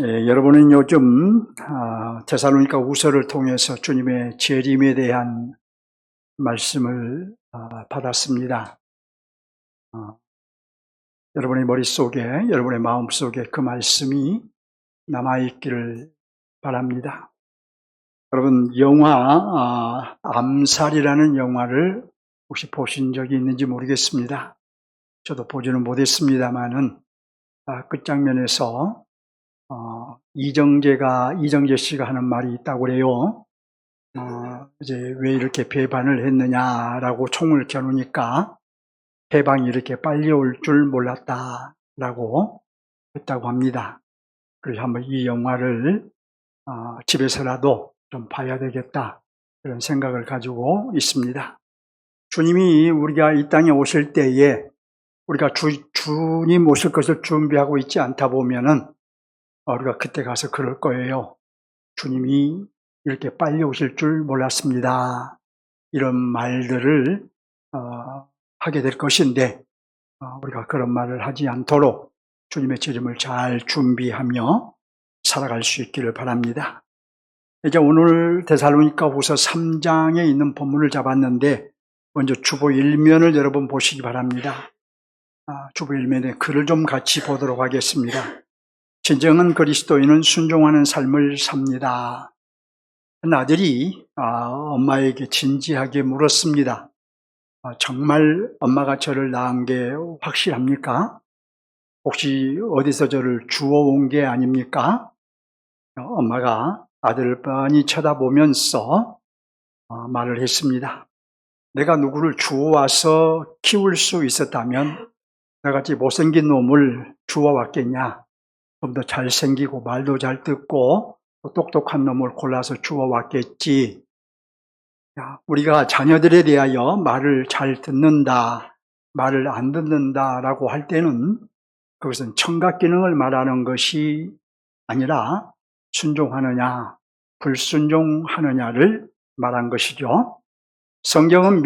여러분은 요즘 데살로니가 후서를 통해서 주님의 재림에 대한 말씀을 받았습니다. 여러분의 머릿속에, 여러분의 마음속에 그 말씀이 남아있기를 바랍니다. 여러분, 영화 암살이라는 영화를 혹시 보신 적이 있는지 모르겠습니다. 저도 보지는 못했습니다만은 끝장면에서 이정재 씨가 하는 말이 있다고 그래요. 이제 왜 이렇게 배반을 했느냐라고 총을 겨누니까 해방이 이렇게 빨리 올 줄 몰랐다라고 했다고 합니다. 그래서 한번 이 영화를 집에서라도 좀 봐야 되겠다 그런 생각을 가지고 있습니다. 주님이 우리가 이 땅에 오실 때에 우리가 주님 오실 것을 준비하고 있지 않다 보면은 우리가 그때 가서 그럴 거예요. 주님이 이렇게 빨리 오실 줄 몰랐습니다. 이런 말들을 하게 될 것인데 우리가 그런 말을 하지 않도록 주님의 재림을 잘 준비하며 살아갈 수 있기를 바랍니다. 이제 오늘 데살로니가 후서 3장에 있는 본문을 잡았는데 먼저 주보 1면을 여러분 보시기 바랍니다. 주보 1면에 글을 좀 같이 보도록 하겠습니다. 진정한 그리스도인은 순종하는 삶을 삽니다. 한 아들이 엄마에게 진지하게 물었습니다. 정말 엄마가 저를 낳은 게 확실합니까? 혹시 어디서 저를 주워온 게 아닙니까? 엄마가 아들을 뻔히 쳐다보면서 말을 했습니다. 내가 누구를 주워와서 키울 수 있었다면 나같이 못생긴 놈을 주워왔겠냐? 좀 더 잘생기고 말도 잘 듣고 똑똑한 놈을 골라서 주워왔겠지. 우리가 자녀들에 대하여 말을 잘 듣는다, 말을 안 듣는다라고 할 때는 그것은 청각 기능을 말하는 것이 아니라 순종하느냐, 불순종하느냐를 말한 것이죠. 성경은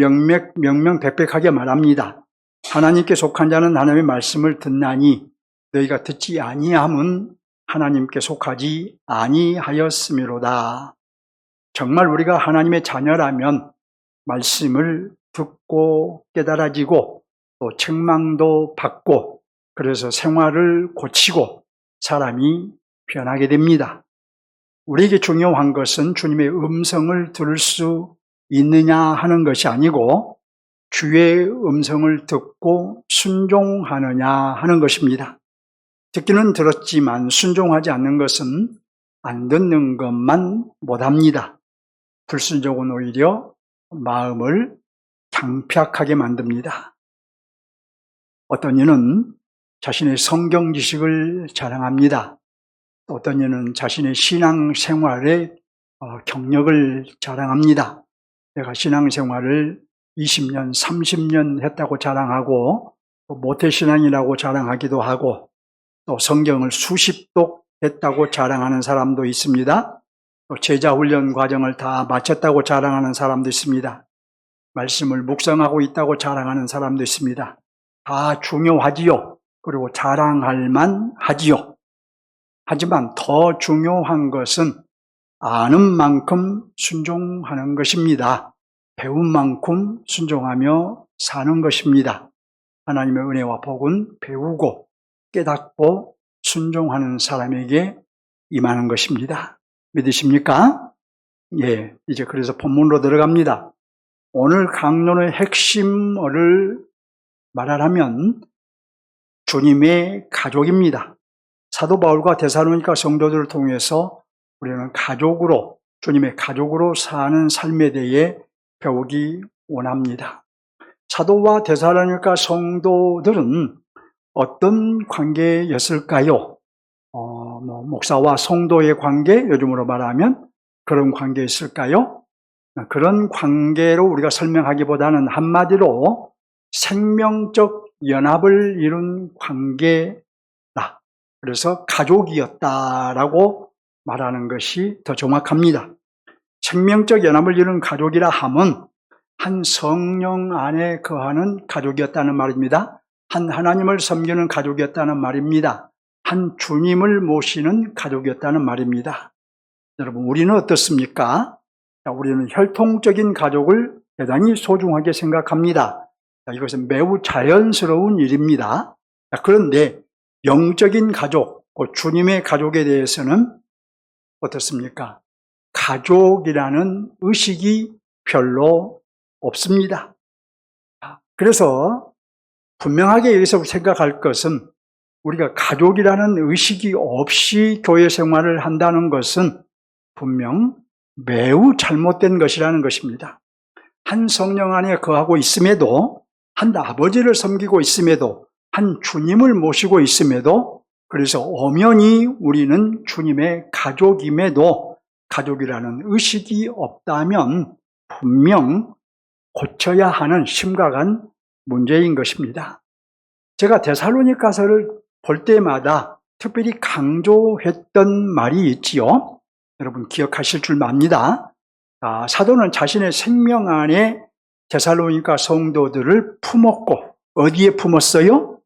명명백백하게 말합니다. 하나님께 속한 자는 하나님의 말씀을 듣나니 너희가 듣지 아니함은 하나님께 속하지 아니하였음이로다. 정말 우리가 하나님의 자녀라면 말씀을 듣고 깨달아지고 또 책망도 받고 그래서 생활을 고치고 사람이 변하게 됩니다. 우리에게 중요한 것은 주님의 음성을 들을 수 있느냐 하는 것이 아니고 주의 음성을 듣고 순종하느냐 하는 것입니다. 듣기는 들었지만 순종하지 않는 것은 안 듣는 것만 못합니다. 불순종은 오히려 마음을 강팍하게 만듭니다. 어떤 이는 자신의 성경 지식을 자랑합니다. 어떤 이는 자신의 신앙생활의 경력을 자랑합니다. 내가 신앙생활을 20년, 30년 했다고 자랑하고 모태신앙이라고 자랑하기도 하고 또 성경을 수십 독 했다고 자랑하는 사람도 있습니다. 또 제자훈련 과정을 다 마쳤다고 자랑하는 사람도 있습니다. 말씀을 묵상하고 있다고 자랑하는 사람도 있습니다. 다 중요하지요. 그리고 자랑할 만하지요. 하지만 더 중요한 것은 아는 만큼 순종하는 것입니다. 배운 만큼 순종하며 사는 것입니다. 하나님의 은혜와 복은 배우고 깨닫고 순종하는 사람에게 임하는 것입니다. 믿으십니까? 예, 이제 그래서 본문으로 들어갑니다. 오늘 강론의 핵심을 말하자면 주님의 가족입니다. 사도 바울과 데살로니가 성도들을 통해서 우리는 가족으로, 주님의 가족으로 사는 삶에 대해 배우기 원합니다. 사도와 데살로니가 성도들은 어떤 관계였을까요? 목사와 성도의 관계, 요즘으로 말하면 그런 관계였을까요? 그런 관계로 우리가 설명하기보다는 한마디로 생명적 연합을 이룬 관계다. 그래서 가족이었다라고 말하는 것이 더 정확합니다. 생명적 연합을 이룬 가족이라 함은 한 성령 안에 거하는 가족이었다는 말입니다. 한 하나님을 섬기는 가족이었다는 말입니다. 한 주님을 모시는 가족이었다는 말입니다. 여러분, 우리는 어떻습니까? 우리는 혈통적인 가족을 대단히 소중하게 생각합니다. 이것은 매우 자연스러운 일입니다. 그런데 영적인 가족, 주님의 가족에 대해서는 어떻습니까? 가족이라는 의식이 별로 없습니다. 그래서 분명하게 여기서 생각할 것은 우리가 가족이라는 의식이 없이 교회 생활을 한다는 것은 분명 매우 잘못된 것이라는 것입니다. 한 성령 안에 거하고 있음에도, 한 아버지를 섬기고 있음에도, 한 주님을 모시고 있음에도, 그래서 엄연히 우리는 주님의 가족임에도 가족이라는 의식이 없다면 분명 고쳐야 하는 심각한 문제인 것입니다. 제가 데살로니가서를 볼 때마다 특별히 강조했던 말이 있지요. 여러분 기억하실 줄 압니다. 사도는 자신의 생명 안에 데살로니가 성도들을 품었고, 어디에 품었어요?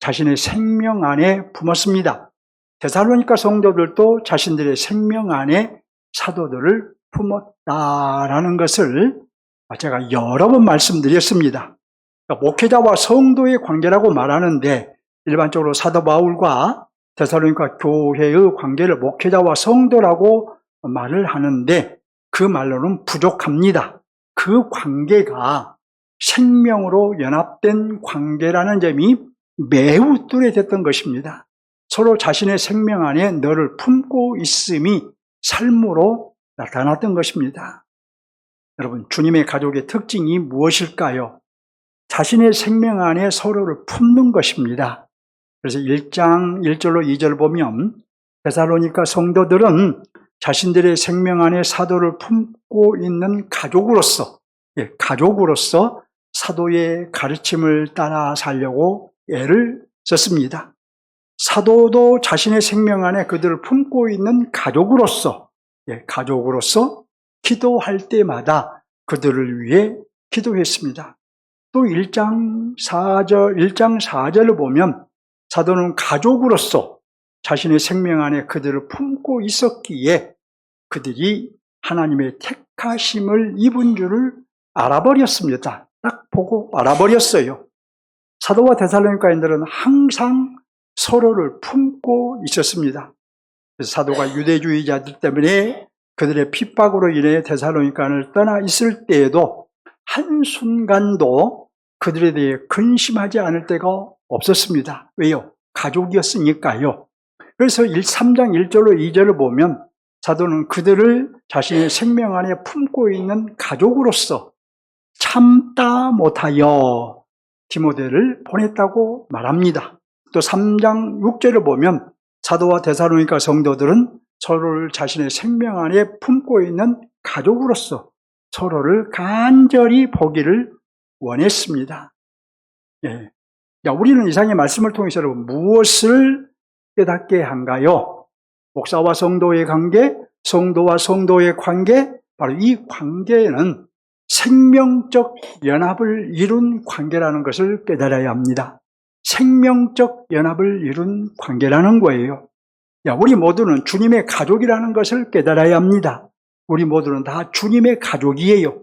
자신의 생명 안에 품었습니다. 데살로니가 성도들도 자신들의 생명 안에 사도들을 품었다라는 것을 제가 여러 번 말씀드렸습니다. 목회자와 성도의 관계라고 말하는데 일반적으로 사도 바울과 데살로니가 교회의 관계를 목회자와 성도라고 말을 하는데 그 말로는 부족합니다. 그 관계가 생명으로 연합된 관계라는 점이 매우 뚜렷했던 것입니다. 서로 자신의 생명 안에 너를 품고 있음이 삶으로 나타났던 것입니다. 여러분, 주님의 가족의 특징이 무엇일까요? 자신의 생명 안에 서로를 품는 것입니다. 그래서 1장 1절로 2절 보면 데살로니가 성도들은 자신들의 생명 안에 사도를 품고 있는 가족으로서 사도의 가르침을 따라 살려고 애를 썼습니다. 사도도 자신의 생명 안에 그들을 품고 있는 가족으로서 기도할 때마다 그들을 위해 기도했습니다. 또 1장 4절을 보면 사도는 가족으로서 자신의 생명 안에 그들을 품고 있었기에 그들이 하나님의 택하심을 입은 줄을 알아버렸습니다. 딱 보고 알아버렸어요. 사도와 데살로니가인들은 항상 서로를 품고 있었습니다. 그래서 사도가 유대주의자들 때문에 그들의 핍박으로 인해 데살로니가를 떠나 있을 때에도 한순간도 그들에 대해 근심하지 않을 때가 없었습니다. 왜요? 가족이었으니까요. 그래서 3장 1절로 2절을 보면 사도는 그들을 자신의 생명 안에 품고 있는 가족으로서 참다 못하여 디모데를 보냈다고 말합니다. 또 3장 6절을 보면 사도와 데살로니가 성도들은 서로를 자신의 생명 안에 품고 있는 가족으로서 서로를 간절히 보기를 원했습니다. 우리는 이상의 말씀을 통해서 여러분 무엇을 깨닫게 한가요? 목사와 성도의 관계, 성도와 성도의 관계, 바로 이 관계는 생명적 연합을 이룬 관계라는 것을 깨달아야 합니다. 생명적 연합을 이룬 관계라는 거예요. 우리 모두는 주님의 가족이라는 것을 깨달아야 합니다. 우리 모두는 다 주님의 가족이에요.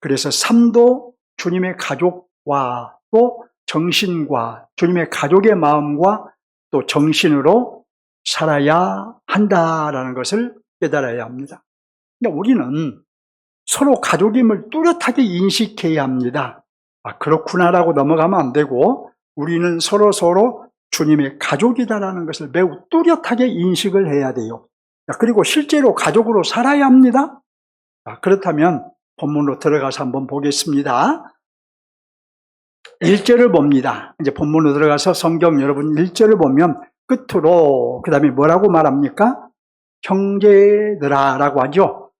그래서 삶도 주님의 가족과 또 정신과 주님의 가족의 마음과 또 정신으로 살아야 한다라는 것을 깨달아야 합니다. 우리는 서로 가족임을 뚜렷하게 인식해야 합니다. 그렇구나라고 넘어가면 안 되고 우리는 서로 주님의 가족이다라는 것을 매우 뚜렷하게 인식을 해야 돼요. 그리고 실제로 가족으로 살아야 합니다. 그렇다면 본문으로 들어가서 한번 보겠습니다. 1절을 봅니다. 이제 본문으로 들어가서 성경 여러분 1절을 보면 끝으로 그 다음에 뭐라고 말합니까? 형제들아 라고 하죠.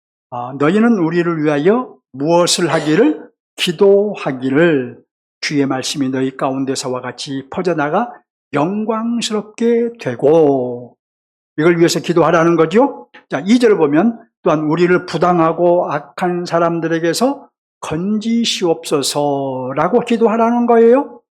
너희는 우리를 위하여 무엇을 하기를? 기도하기를 주의 말씀이 너희 가운데서와 같이 퍼져나가 영광스럽게 되고 이걸 위해서 기도하라는 거죠. 자, 2절을 보면 또한 우리를 부당하고 악한 사람들에게서 건지시옵소서라고 기도하라는 거예요.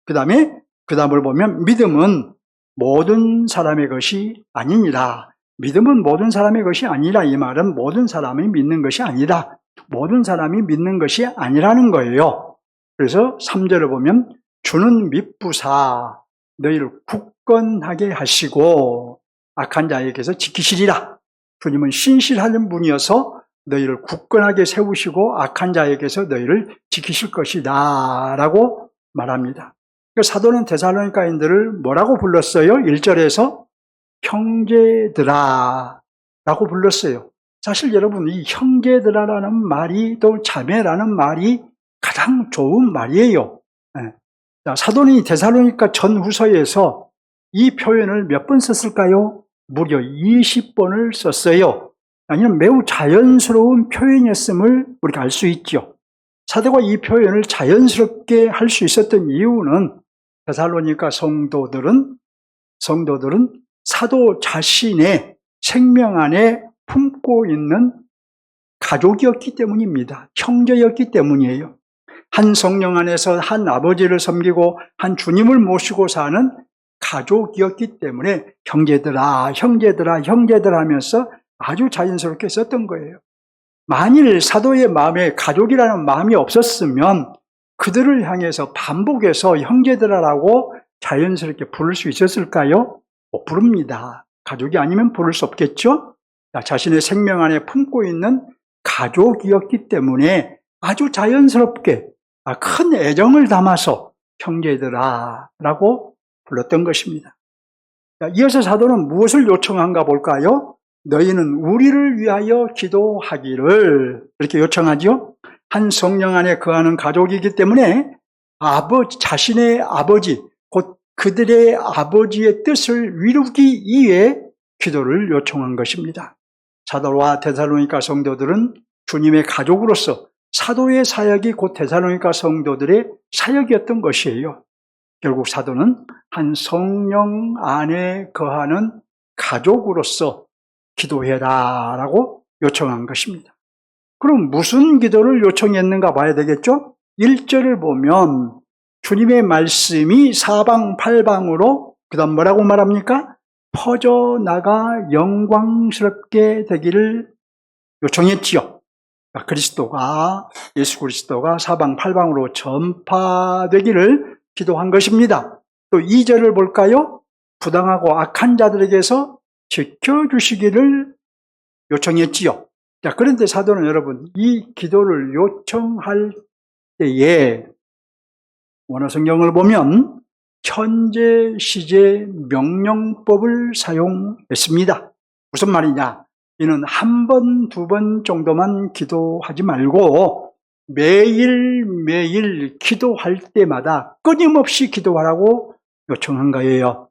그 다음을 보면 믿음은 모든 사람의 것이 아니니라. 믿음은 모든 사람의 것이 아니라, 이 말은 모든 사람이 믿는 것이 아니라, 모든 사람이 믿는 것이 아니라는 거예요. 그래서 3절을 보면 주는 미쁘사 너희를 굳건하게 하시고 악한 자에게서 지키시리라. 주님은 신실한 분이어서 너희를 굳건하게 세우시고 악한 자에게서 너희를 지키실 것이다 라고 말합니다. 사도는 데살로니가인들을 뭐라고 불렀어요? 1절에서 형제들아 라고 불렀어요. 사실 여러분, 이 형제들아라는 말이, 또 자매라는 말이 가장 좋은 말이에요. 사도는 데살로니가 전후서에서 이 표현을 몇 번 썼을까요? 무려 20번을 썼어요. 아니면 매우 자연스러운 표현이었음을 우리가 알 수 있죠. 사도가 이 표현을 자연스럽게 할 수 있었던 이유는 데살로니가 성도들은 사도 자신의 생명 안에 품고 있는 가족이었기 때문입니다. 형제였기 때문이에요. 한 성령 안에서 한 아버지를 섬기고 한 주님을 모시고 사는 가족이었기 때문에 형제들아, 형제들아, 형제들 하면서 아주 자연스럽게 썼던 거예요. 만일 사도의 마음에 가족이라는 마음이 없었으면 그들을 향해서 반복해서 형제들아라고 자연스럽게 부를 수 있었을까요? 못 부릅니다. 가족이 아니면 부를 수 없겠죠? 자신의 생명 안에 품고 있는 가족이었기 때문에 아주 자연스럽게 큰 애정을 담아서 형제들아 라고 불렀던 것입니다. 이어서 사도는 무엇을 요청한가 볼까요? 너희는 우리를 위하여 기도하기를, 이렇게 요청하죠. 한 성령 안에 거하는 가족이기 때문에 자신의 아버지, 곧 그들의 아버지의 뜻을 이루기 위해 기도를 요청한 것입니다. 사도와 데살로니가 성도들은 주님의 가족으로서 사도의 사역이 곧 데살로니가 성도들의 사역이었던 것이에요. 결국 사도는 한 성령 안에 거하는 가족으로서 기도해라 라고 요청한 것입니다. 그럼 무슨 기도를 요청했는가 봐야 되겠죠? 1절을 보면 주님의 말씀이 사방팔방으로, 그 다음 뭐라고 말합니까? 퍼져나가 영광스럽게 되기를 요청했지요. 예수 그리스도가 사방팔방으로 전파되기를 기도한 것입니다. 또 2절을 볼까요? 부당하고 악한 자들에게서 지켜주시기를 요청했지요. 그런데 사도는 여러분, 이 기도를 요청할 때에 원어성경을 보면 현재 시제 명령법을 사용했습니다. 무슨 말이냐? 이는 한 번, 두 번 정도만 기도하지 말고 매일매일 기도할 때마다 끊임없이 기도하라고 요청한 거예요.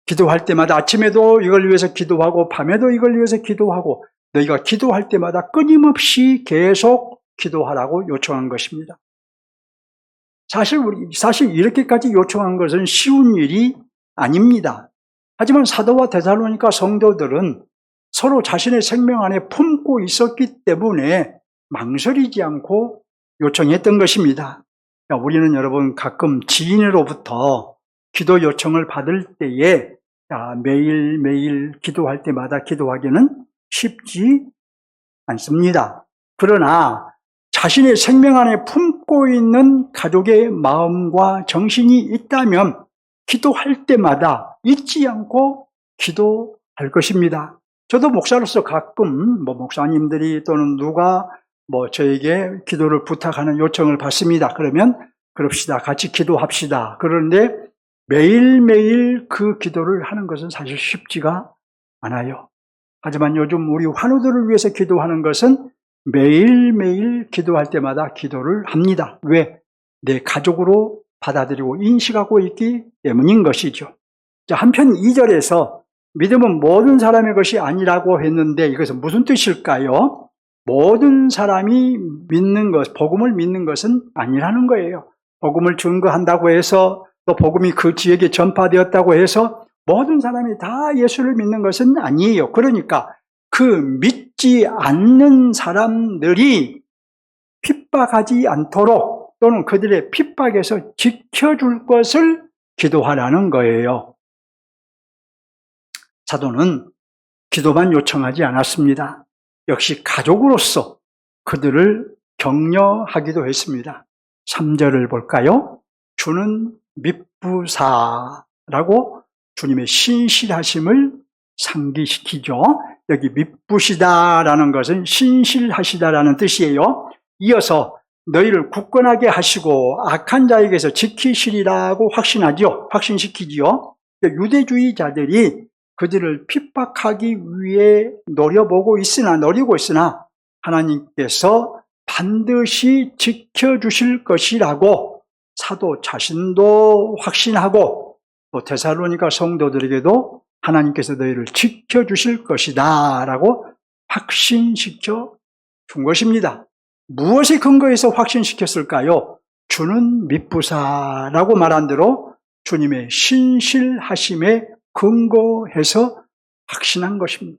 기도할 때마다 아침에도 이걸 위해서 기도하고 밤에도 이걸 위해서 기도하고, 너희가 기도할 때마다 끊임없이 계속 기도하라고 요청한 것입니다. 사실 이렇게까지 요청한 것은 쉬운 일이 아닙니다. 하지만 사도와 데살로니가 성도들은 서로 자신의 생명 안에 품고 있었기 때문에 망설이지 않고 요청했던 것입니다. 우리는 여러분 가끔 지인으로부터 기도 요청을 받을 때에 매일매일 기도할 때마다 기도하기는 쉽지 않습니다. 그러나 자신의 생명 안에 품고 있는 가족의 마음과 정신이 있다면 기도할 때마다 잊지 않고 기도할 것입니다. 저도 목사로서 가끔 목사님들이 또는 누가 저에게 기도를 부탁하는 요청을 받습니다. 그러면 그럽시다, 같이 기도합시다. 그런데 매일매일 그 기도를 하는 것은 사실 쉽지가 않아요. 하지만 요즘 우리 환우들을 위해서 기도하는 것은 매일매일 기도할 때마다 기도를 합니다. 왜? 내 가족으로 받아들이고 인식하고 있기 때문인 것이죠. 한편 2절에서 믿음은 모든 사람의 것이 아니라고 했는데 이것은 무슨 뜻일까요? 모든 사람이 믿는 것, 복음을 믿는 것은 아니라는 거예요. 복음을 증거한다고 해서, 또 복음이 그 지역에 전파되었다고 해서 모든 사람이 다 예수를 믿는 것은 아니에요. 그러니까 그 믿지 않는 사람들이 핍박하지 않도록, 또는 그들의 핍박에서 지켜줄 것을 기도하라는 거예요. 사도는 기도만 요청하지 않았습니다. 역시 가족으로서 그들을 격려하기도 했습니다. 3절을 볼까요? 주는 밉부사라고 주님의 신실하심을 상기시키죠. 여기 밉부시다라는 것은 신실하시다라는 뜻이에요. 이어서 너희를 굳건하게 하시고 악한 자에게서 지키시리라고 확신시키지요. 유대주의자들이 그들을 핍박하기 위해 노리고 있으나 하나님께서 반드시 지켜주실 것이라고 사도 자신도 확신하고 또 데살로니가 성도들에게도 하나님께서 너희를 지켜주실 것이다 라고 확신시켜 준 것입니다. 무엇에 근거해서 확신시켰을까요? 주는 밉부사라고 말한 대로 주님의 신실하심에 근거해서 확신한 것입니다.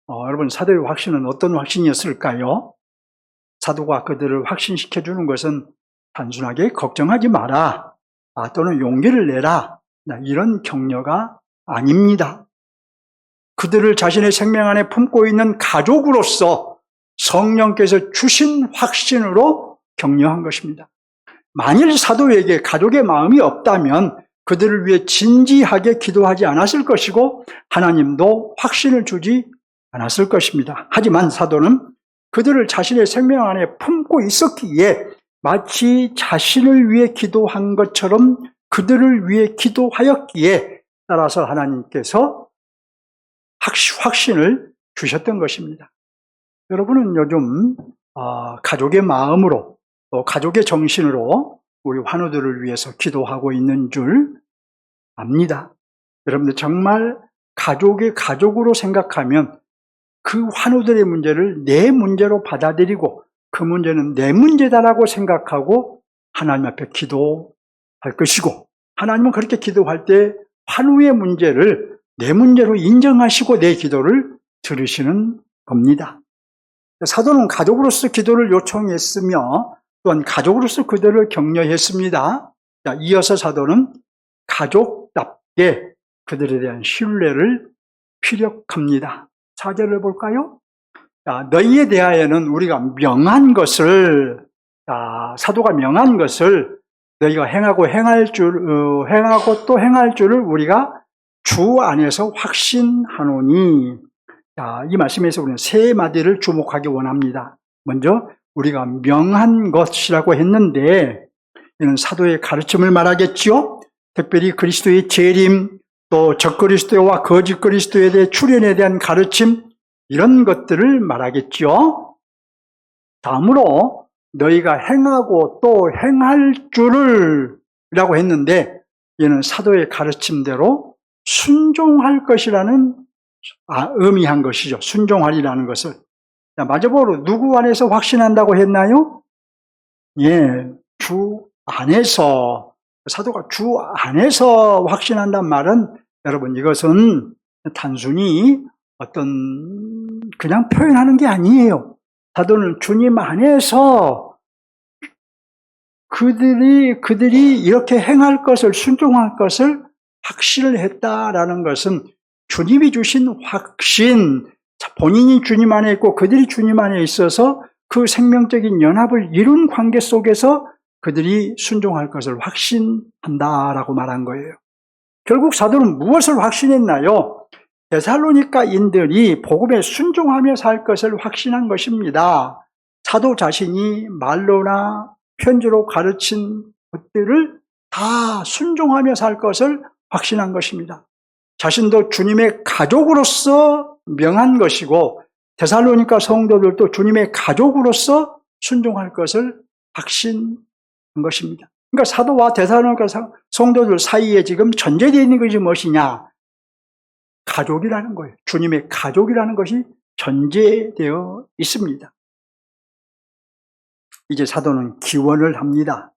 여러분, 사도의 확신은 어떤 확신이었을까요? 사도가 그들을 확신시켜주는 것은 단순하게 걱정하지 마라 또는 용기를 내라 이런 격려가 아닙니다. 그들을 자신의 생명 안에 품고 있는 가족으로서 성령께서 주신 확신으로 격려한 것입니다. 만일 사도에게 가족의 마음이 없다면 그들을 위해 진지하게 기도하지 않았을 것이고 하나님도 확신을 주지 않았을 것입니다. 하지만 사도는 그들을 자신의 생명 안에 품고 있었기에 마치 자신을 위해 기도한 것처럼 그들을 위해 기도하였기에 따라서 하나님께서 확신을 주셨던 것입니다. 여러분은 요즘 가족의 마음으로 또 가족의 정신으로 우리 환우들을 위해서 기도하고 있는 줄 압니다. 여러분들 정말 가족의 가족으로 생각하면 그 환우들의 문제를 내 문제로 받아들이고 그 문제는 내 문제다라고 생각하고 하나님 앞에 기도할 것이고 하나님은 그렇게 기도할 때 환우의 문제를 내 문제로 인정하시고 내 기도를 들으시는 겁니다. 사도는 가족으로서 기도를 요청했으며 또한 가족으로서 그들을 격려했습니다. 이어서 사도는 가족답게 그들에 대한 신뢰를 피력합니다. 4절을 볼까요? 너희에 대하여는 우리가 명한 것을 사도가 명한 것을 너희가 행하고 또 행할 줄을 우리가 주 안에서 확신하노니. 이 말씀에서 우리는 세 마디를 주목하기 원합니다. 먼저 우리가 명한 것이라고 했는데 이는 사도의 가르침을 말하겠지요. 특별히 그리스도의 재림, 또 적그리스도와 거짓 그리스도에 대해 출현에 대한 가르침 이런 것들을 말하겠지요. 다음으로 너희가 행하고 또 행할 줄을 라고 했는데 이는 사도의 가르침대로 순종할 것이라는 의미한 것이죠. 순종하리라는 것을. 마지막으로 누구 안에서 확신한다고 했나요? 주 안에서. 사도가 주 안에서 확신한다는 말은 여러분 이것은 단순히 그냥 표현하는 게 아니에요. 사도는 주님 안에서 그들이 이렇게 행할 것을 순종할 것을 확신을 했다라는 것은 주님이 주신 확신, 본인이 주님 안에 있고 그들이 주님 안에 있어서 그 생명적인 연합을 이룬 관계 속에서 그들이 순종할 것을 확신한다라고 말한 거예요. 결국 사도는 무엇을 확신했나요? 데살로니가인들이 복음에 순종하며 살 것을 확신한 것입니다. 사도 자신이 말로나 편지로 가르친 것들을 다 순종하며 살 것을 확신한 것입니다. 자신도 주님의 가족으로서 명한 것이고 데살로니가 성도들도 주님의 가족으로서 순종할 것을 확신한 것입니다. 그러니까 사도와 데살로니가 성도들 사이에 지금 전제되어 있는 것이 무엇이냐? 가족이라는 거예요. 주님의 가족이라는 것이 전제되어 있습니다. 이제 사도는 기원을 합니다.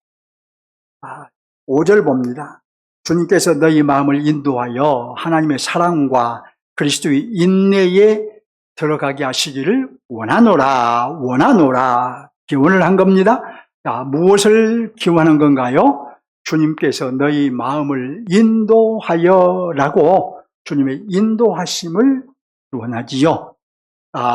5절 봅니다. 주님께서 너희 마음을 인도하여 하나님의 사랑과 그리스도의 인내에 들어가게 하시기를 원하노라. 기원을 한 겁니다. 무엇을 기원한 건가요? 주님께서 너희 마음을 인도하여라고 주님의 인도하심을 기원하지요.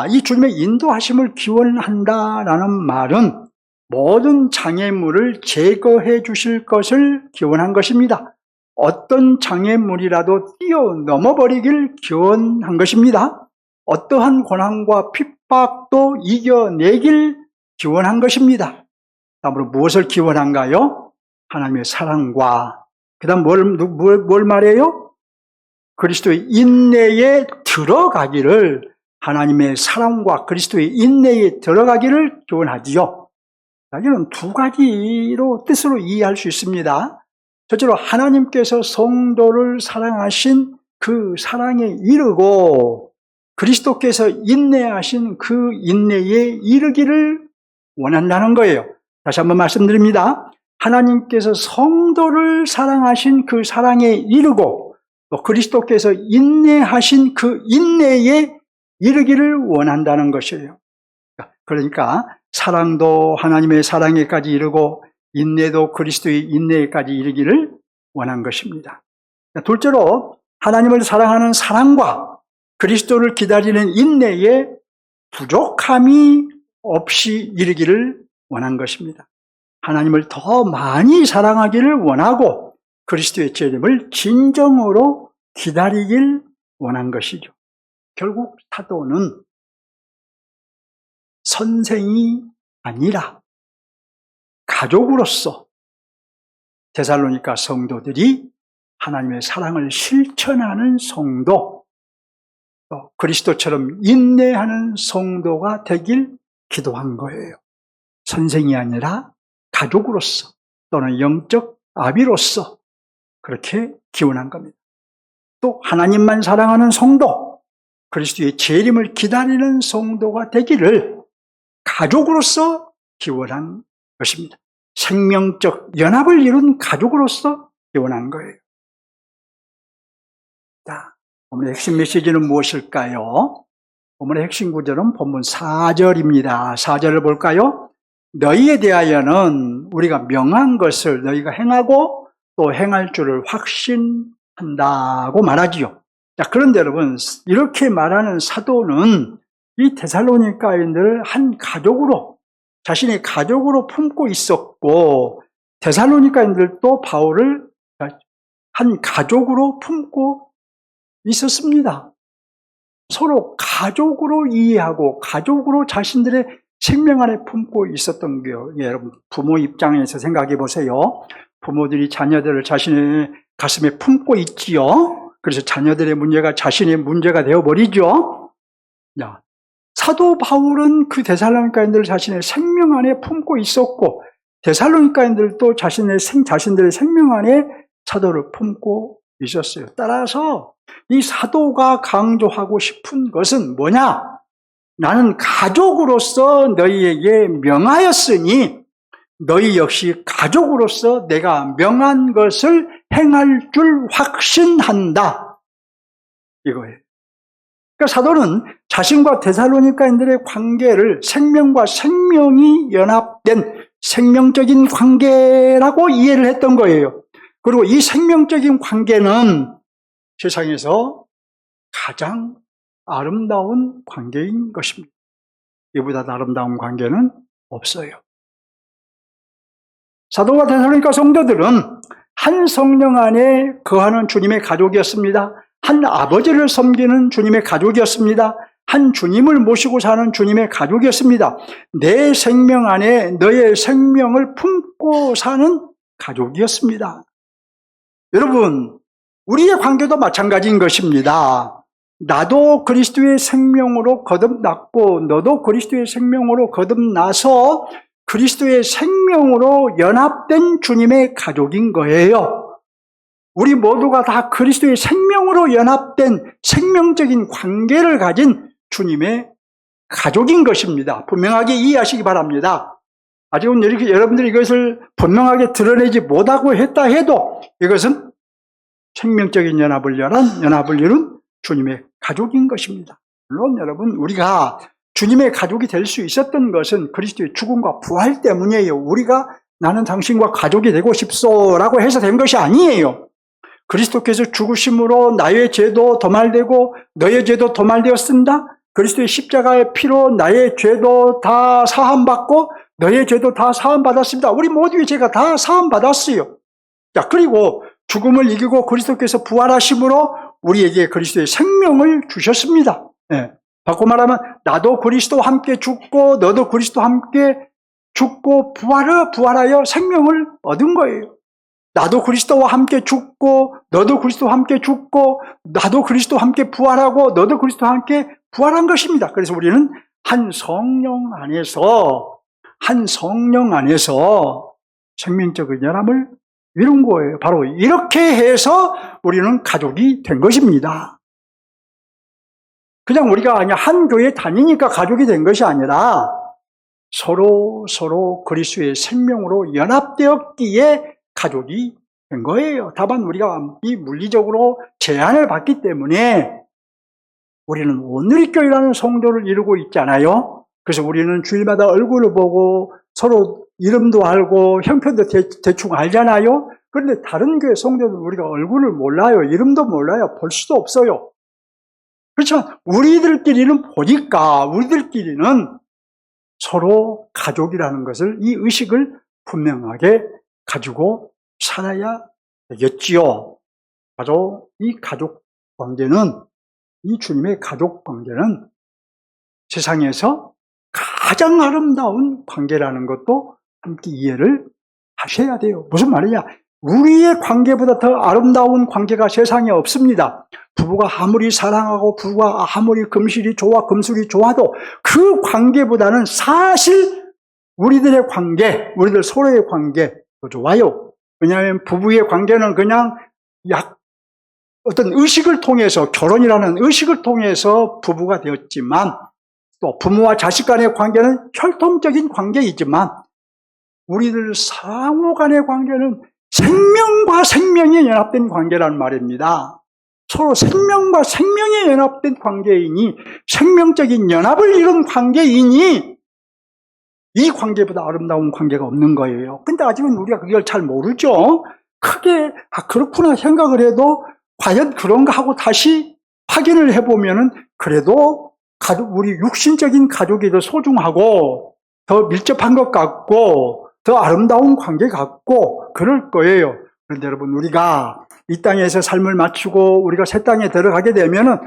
이 주님의 인도하심을 기원한다라는 말은 모든 장애물을 제거해 주실 것을 기원한 것입니다. 어떤 장애물이라도 뛰어넘어 버리길 기원한 것입니다. 어떠한 고난과 핍박도 이겨내길 기원한 것입니다. 다음으로 무엇을 기원한가요? 하나님의 사랑과 그 다음 뭘 말해요? 그리스도의 인내에 들어가기를, 하나님의 사랑과 그리스도의 인내에 들어가기를 기원하지요. 여기는 두 가지로 뜻으로 이해할 수 있습니다. 첫째로 하나님께서 성도를 사랑하신 그 사랑에 이르고 그리스도께서 인내하신 그 인내에 이르기를 원한다는 거예요. 다시 한번 말씀드립니다. 하나님께서 성도를 사랑하신 그 사랑에 이르고 또 그리스도께서 인내하신 그 인내에 이르기를 원한다는 것이에요. 그러니까 사랑도 하나님의 사랑에까지 이르고 인내도 그리스도의 인내에까지 이르기를 원한 것입니다. 둘째로 하나님을 사랑하는 사랑과 그리스도를 기다리는 인내에 부족함이 없이 이르기를 원한 것입니다. 하나님을 더 많이 사랑하기를 원하고 그리스도의 재림을 진정으로 기다리길 원한 것이죠. 결국 사도는 선생이 아니라 가족으로서 데살로니가 성도들이 하나님의 사랑을 실천하는 성도, 또 그리스도처럼 인내하는 성도가 되길 기도한 거예요. 선생이 아니라 가족으로서 또는 영적 아비로서 그렇게 기원한 겁니다. 또 하나님만 사랑하는 성도, 그리스도의 재림을 기다리는 성도가 되기를 가족으로서 기원한 것입니다. 생명적 연합을 이룬 가족으로서 기원한 거예요. 자, 오늘의 핵심 메시지는 무엇일까요? 오늘의 핵심 구절은 본문 4절입니다. 4절을 볼까요? 너희에 대하여는 우리가 명한 것을 너희가 행하고 또 행할 줄을 확신한다고 말하지요. 자, 그런데 여러분, 이렇게 말하는 사도는 이 데살로니가인들을 한 가족으로, 자신의 가족으로 품고 있었고, 데살로니가인들도 바울을 한 가족으로 품고 있었습니다. 서로 가족으로 이해하고 가족으로 자신들의 생명 안에 품고 있었던 게요. 여러분, 부모 입장에서 생각해 보세요. 부모들이 자녀들을 자신의 가슴에 품고 있지요. 그래서 자녀들의 문제가 자신의 문제가 되어버리죠. 야, 사도 바울은 그 데살로니가인들을 자신의 생명 안에 품고 있었고 데살로니가인들도 자신들의 생명 안에 사도를 품고 있었어요. 따라서 이 사도가 강조하고 싶은 것은 뭐냐? 나는 가족으로서 너희에게 명하였으니 너희 역시 가족으로서 내가 명한 것을 행할 줄 확신한다. 이거예요. 그러니까 사도는 자신과 데살로니가인들의 관계를 생명과 생명이 연합된 생명적인 관계라고 이해를 했던 거예요. 그리고 이 생명적인 관계는 세상에서 가장 아름다운 관계인 것입니다. 이보다 아름다운 관계는 없어요. 사도와 데살로니가 성도들은 한 성령 안에 거하는 주님의 가족이었습니다. 한 아버지를 섬기는 주님의 가족이었습니다. 한 주님을 모시고 사는 주님의 가족이었습니다. 내 생명 안에 너의 생명을 품고 사는 가족이었습니다. 여러분, 우리의 관계도 마찬가지인 것입니다. 나도 그리스도의 생명으로 거듭났고 너도 그리스도의 생명으로 거듭나서 그리스도의 생명으로 연합된 주님의 가족인 거예요. 우리 모두가 다 그리스도의 생명으로 연합된 생명적인 관계를 가진 주님의 가족인 것입니다. 분명하게 이해하시기 바랍니다. 아직은 이렇게 여러분들이 이것을 분명하게 드러내지 못하고 했다 해도 이것은 생명적인 연합을 이룬 주님의 가족인 것입니다. 물론 여러분, 우리가 주님의 가족이 될 수 있었던 것은 그리스도의 죽음과 부활 때문이에요. 우리가 나는 당신과 가족이 되고 싶소라고 해서 된 것이 아니에요. 그리스도께서 죽으심으로 나의 죄도 도말되고 너의 죄도 도말되었습니다. 그리스도의 십자가의 피로 나의 죄도 다 사함받고 너의 죄도 다 사함받았습니다. 우리 모두의 죄가 다 사함받았어요. 자, 그리고 죽음을 이기고 그리스도께서 부활하심으로 우리에게 그리스도의 생명을 주셨습니다. 예. 바꿔 말하면 나도 그리스도와 함께 죽고 너도 그리스도와 함께 죽고 부활하여 생명을 얻은 거예요. 나도 그리스도와 함께 죽고 너도 그리스도와 함께 죽고 나도 그리스도와 함께 부활하고 너도 그리스도와 함께 부활한 것입니다. 그래서 우리는 한 성령 안에서 생명적 연합을 이룬 거예요. 바로 이렇게 해서 우리는 가족이 된 것입니다. 그냥 우리가 한 교회에 다니니까 가족이 된 것이 아니라 서로 그리스도의 생명으로 연합되었기에 가족이 된 거예요. 다만 우리가 이 물리적으로 제한을 받기 때문에 우리는 온누리교회라는 성도를 이루고 있잖아요. 그래서 우리는 주일마다 얼굴을 보고 서로 이름도 알고 형편도 대충 알잖아요. 그런데 다른 교회 성도들 우리가 얼굴을 몰라요. 이름도 몰라요. 볼 수도 없어요. 그렇지만 우리들끼리는 보니까 우리들끼리는 서로 가족이라는 것을, 이 의식을 분명하게 가지고 살아야 되겠지요. 바로 이 가족 관계는, 이 주님의 가족 관계는 세상에서 가장 아름다운 관계라는 것도 함께 이해를 하셔야 돼요. 무슨 말이냐? 우리의 관계보다 더 아름다운 관계가 세상에 없습니다. 부부가 아무리 사랑하고 부부가 아무리 금술이 좋아도 그 관계보다는 사실 우리들의 관계, 우리들 서로의 관계 더 좋아요. 왜냐하면 부부의 관계는 그냥 어떤 의식을 통해서, 결혼이라는 의식을 통해서 부부가 되었지만, 또 부모와 자식 간의 관계는 혈통적인 관계이지만 우리들 상호 간의 관계는 생명과 생명이 연합된 관계란 말입니다. 서로 생명과 생명이 연합된 관계이니, 생명적인 연합을 이룬 관계이니 이 관계보다 아름다운 관계가 없는 거예요. 근데 아직은 우리가 그걸 잘 모르죠. 크게 그렇구나 생각을 해도 과연 그런가 하고 다시 확인을 해보면은 그래도 우리 육신적인 가족이 더 소중하고 더 밀접한 것 같고 더 아름다운 관계 같고 그럴 거예요. 그런데 여러분, 우리가 이 땅에서 삶을 마치고 우리가 새 땅에 들어가게 되면은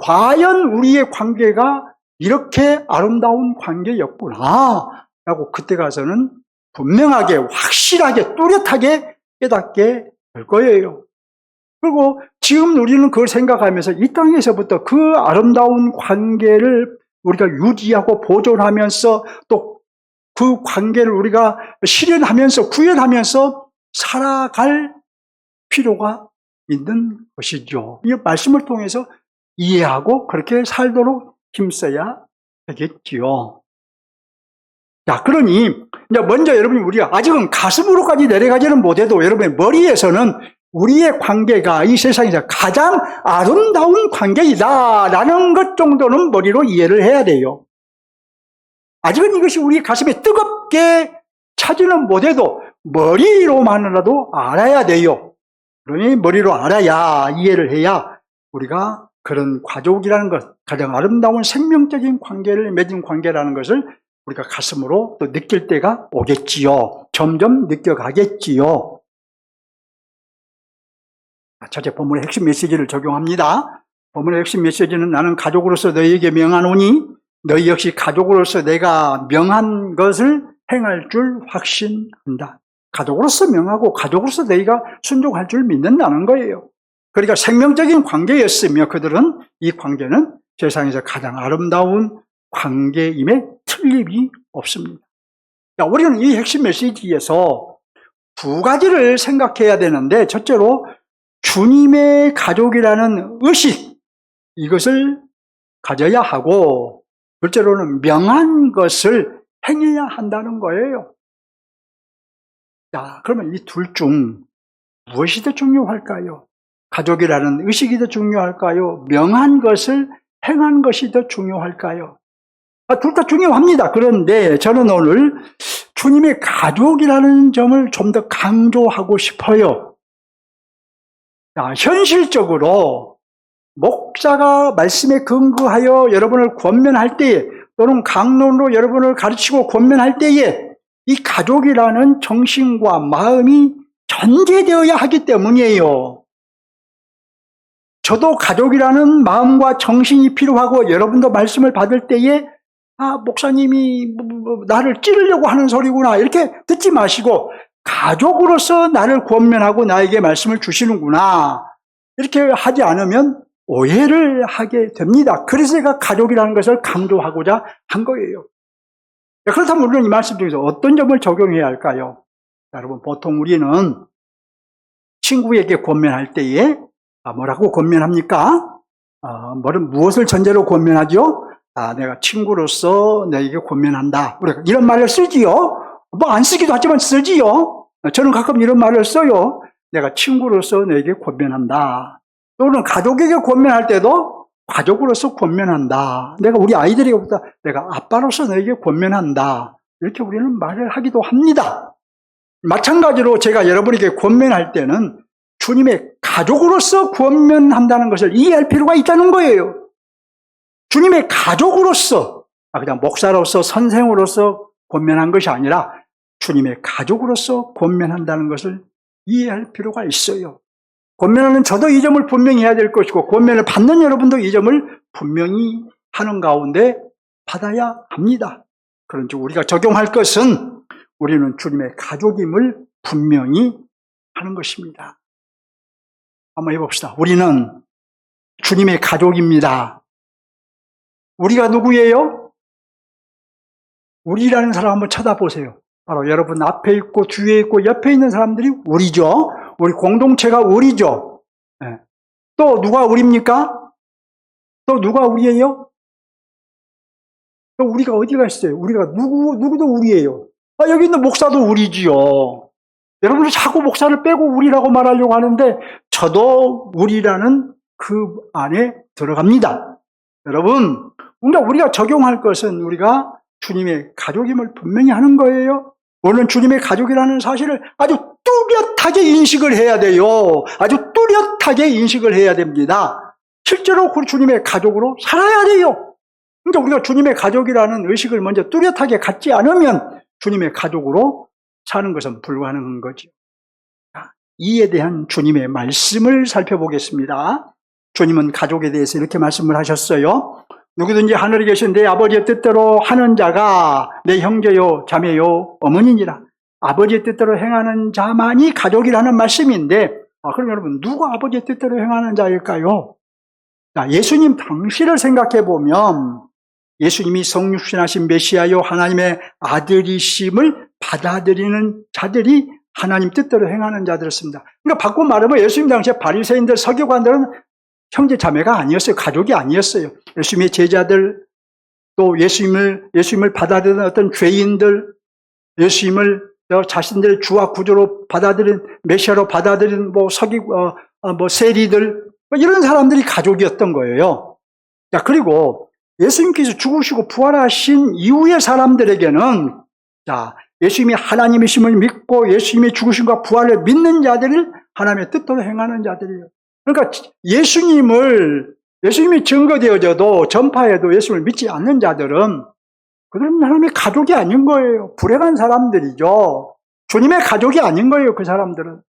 과연 우리의 관계가 이렇게 아름다운 관계였구나 라고 그때 가서는 분명하게, 확실하게, 뚜렷하게 깨닫게 될 거예요. 그리고 지금 우리는 그걸 생각하면서 이 땅에서부터 그 아름다운 관계를 우리가 유지하고 보존하면서 또 그 관계를 우리가 실현하면서, 구현하면서 살아갈 필요가 있는 것이죠. 이 말씀을 통해서 이해하고 그렇게 살도록 힘써야 되겠지요. 자, 그러니 이제 먼저 여러분이, 우리가 아직은 가슴으로까지 내려가지는 못해도 여러분의 머리에서는 우리의 관계가 이 세상에서 가장 아름다운 관계이다라는 것 정도는 머리로 이해를 해야 돼요. 아직은 이것이 우리 가슴에 뜨겁게 차지는 못해도 머리로만이라도 알아야 돼요. 그러니 머리로 알아야, 이해를 해야 우리가 그런 가족이라는 것, 가장 아름다운 생명적인 관계를 맺은 관계라는 것을 우리가 가슴으로 또 느낄 때가 오겠지요. 점점 느껴가겠지요. 첫째, 본문의 핵심 메시지를 적용합니다. 본문의 핵심 메시지는 나는 가족으로서 너희에게 명하노니 너희 역시 가족으로서 내가 명한 것을 행할 줄 확신한다. 가족으로서 명하고 가족으로서 너희가 순종할 줄 믿는다는 거예요. 그러니까 생명적인 관계였으며 그들은 이 관계는 세상에서 가장 아름다운 관계임에 틀림이 없습니다. 자, 우리는 이 핵심 메시지에서 두 가지를 생각해야 되는데, 첫째로 주님의 가족이라는 의식, 이것을 가져야 하고, 둘째로는 명한 것을 행해야 한다는 거예요. 자, 그러면 이 둘 중 무엇이 더 중요할까요? 가족이라는 의식이 더 중요할까요? 명한 것을 행한 것이 더 중요할까요? 둘 다 중요합니다. 그런데 저는 오늘 주님의 가족이라는 점을 좀 더 강조하고 싶어요. 현실적으로 목사가 말씀에 근거하여 여러분을 권면할 때에 또는 강론으로 여러분을 가르치고 권면할 때에 이 가족이라는 정신과 마음이 전제되어야 하기 때문이에요. 저도 가족이라는 마음과 정신이 필요하고 여러분도 말씀을 받을 때에 목사님이 나를 찌르려고 하는 소리구나 이렇게 듣지 마시고 가족으로서 나를 권면하고 나에게 말씀을 주시는구나 이렇게 하지 않으면 오해를 하게 됩니다. 그래서 제가 가족이라는 것을 강조하고자 한 거예요. 그렇다면 우리는 이 말씀 중에서 어떤 점을 적용해야 할까요? 여러분, 보통 우리는 친구에게 권면할 때에 뭐라고 권면합니까? 무엇을 전제로 권면하죠? 내가 친구로서 너에게 권면한다. 우리가 이런 말을 쓰지요. 안 쓰기도 하지만 쓰지요. 저는 가끔 이런 말을 써요. 내가 친구로서 너에게 권면한다. 또는 가족에게 권면할 때도 가족으로서 권면한다. 내가 우리 아이들에게 내가 아빠로서 너에게 권면한다. 이렇게 우리는 말을 하기도 합니다. 마찬가지로 제가 여러분에게 권면할 때는 주님의 가족으로서 권면한다는 것을 이해할 필요가 있다는 거예요. 주님의 가족으로서, 그냥 목사로서 선생으로서 권면한 것이 아니라 주님의 가족으로서 권면한다는 것을 이해할 필요가 있어요. 권면하는 저도 이 점을 분명히 해야 될 것이고 권면을 받는 여러분도 이 점을 분명히 하는 가운데 받아야 합니다. 그런지 우리가 적용할 것은 우리는 주님의 가족임을 분명히 하는 것입니다. 한번 해봅시다. 우리는 주님의 가족입니다. 우리가 누구예요? 우리라는 사람 한번 쳐다보세요. 바로 여러분 앞에 있고 뒤에 있고 옆에 있는 사람들이 우리죠. 우리 공동체가 우리죠. 네. 또 누가 우리입니까? 또 누가 우리예요? 또 우리가 어디가 있어요? 우리가 누구도 우리예요. 여기 있는 목사도 우리지요. 여러분들 자꾸 목사를 빼고 우리라고 말하려고 하는데 저도 우리라는 그 안에 들어갑니다. 여러분, 우리가 적용할 것은 우리가 주님의 가족임을 분명히 하는 거예요. 우리는 주님의 가족이라는 사실을 아주 뚜렷하게 인식을 해야 돼요. 아주 뚜렷하게 인식을 해야 됩니다. 실제로 그 주님의 가족으로 살아야 돼요. 그러니까 우리가 주님의 가족이라는 의식을 먼저 뚜렷하게 갖지 않으면 주님의 가족으로 사는 것은 불가능한 거죠. 이에 대한 주님의 말씀을 살펴보겠습니다. 주님은 가족에 대해서 이렇게 말씀을 하셨어요. 누구든지 하늘에 계신 내 아버지의 뜻대로 하는 자가 내 형제요 자매요 어머니니라. 아버지의 뜻대로 행하는 자만이 가족이라는 말씀인데 그럼 여러분 누가 아버지의 뜻대로 행하는 자일까요? 예수님 당시를 생각해 보면 예수님이 성육신하신 메시아요 하나님의 아들이심을 받아들이는 자들이 하나님 뜻대로 행하는 자들이었습니다. 그러니까 바꿔 말하면 예수님 당시에 바리새인들 서기관들은 형제 자매가 아니었어요. 가족이 아니었어요. 예수님의 제자들, 또 예수님을 받아들이는 어떤 죄인들, 예수님을 자신들의 주와 구주로 받아들인, 메시아로 받아들인 세리들, 이런 사람들이 가족이었던 거예요. 그리고 예수님께서 죽으시고 부활하신 이후의 사람들에게는, 예수님이 하나님이심을 믿고 예수님의 죽으심과 부활을 믿는 자들을 하나님의 뜻대로 행하는 자들이에요. 그러니까 예수님이 증거되어져도 전파해도 예수님을 믿지 않는 자들은 그들은 하나님의 가족이 아닌 거예요. 불행한 사람들이죠. 주님의 가족이 아닌 거예요. 그 사람들은.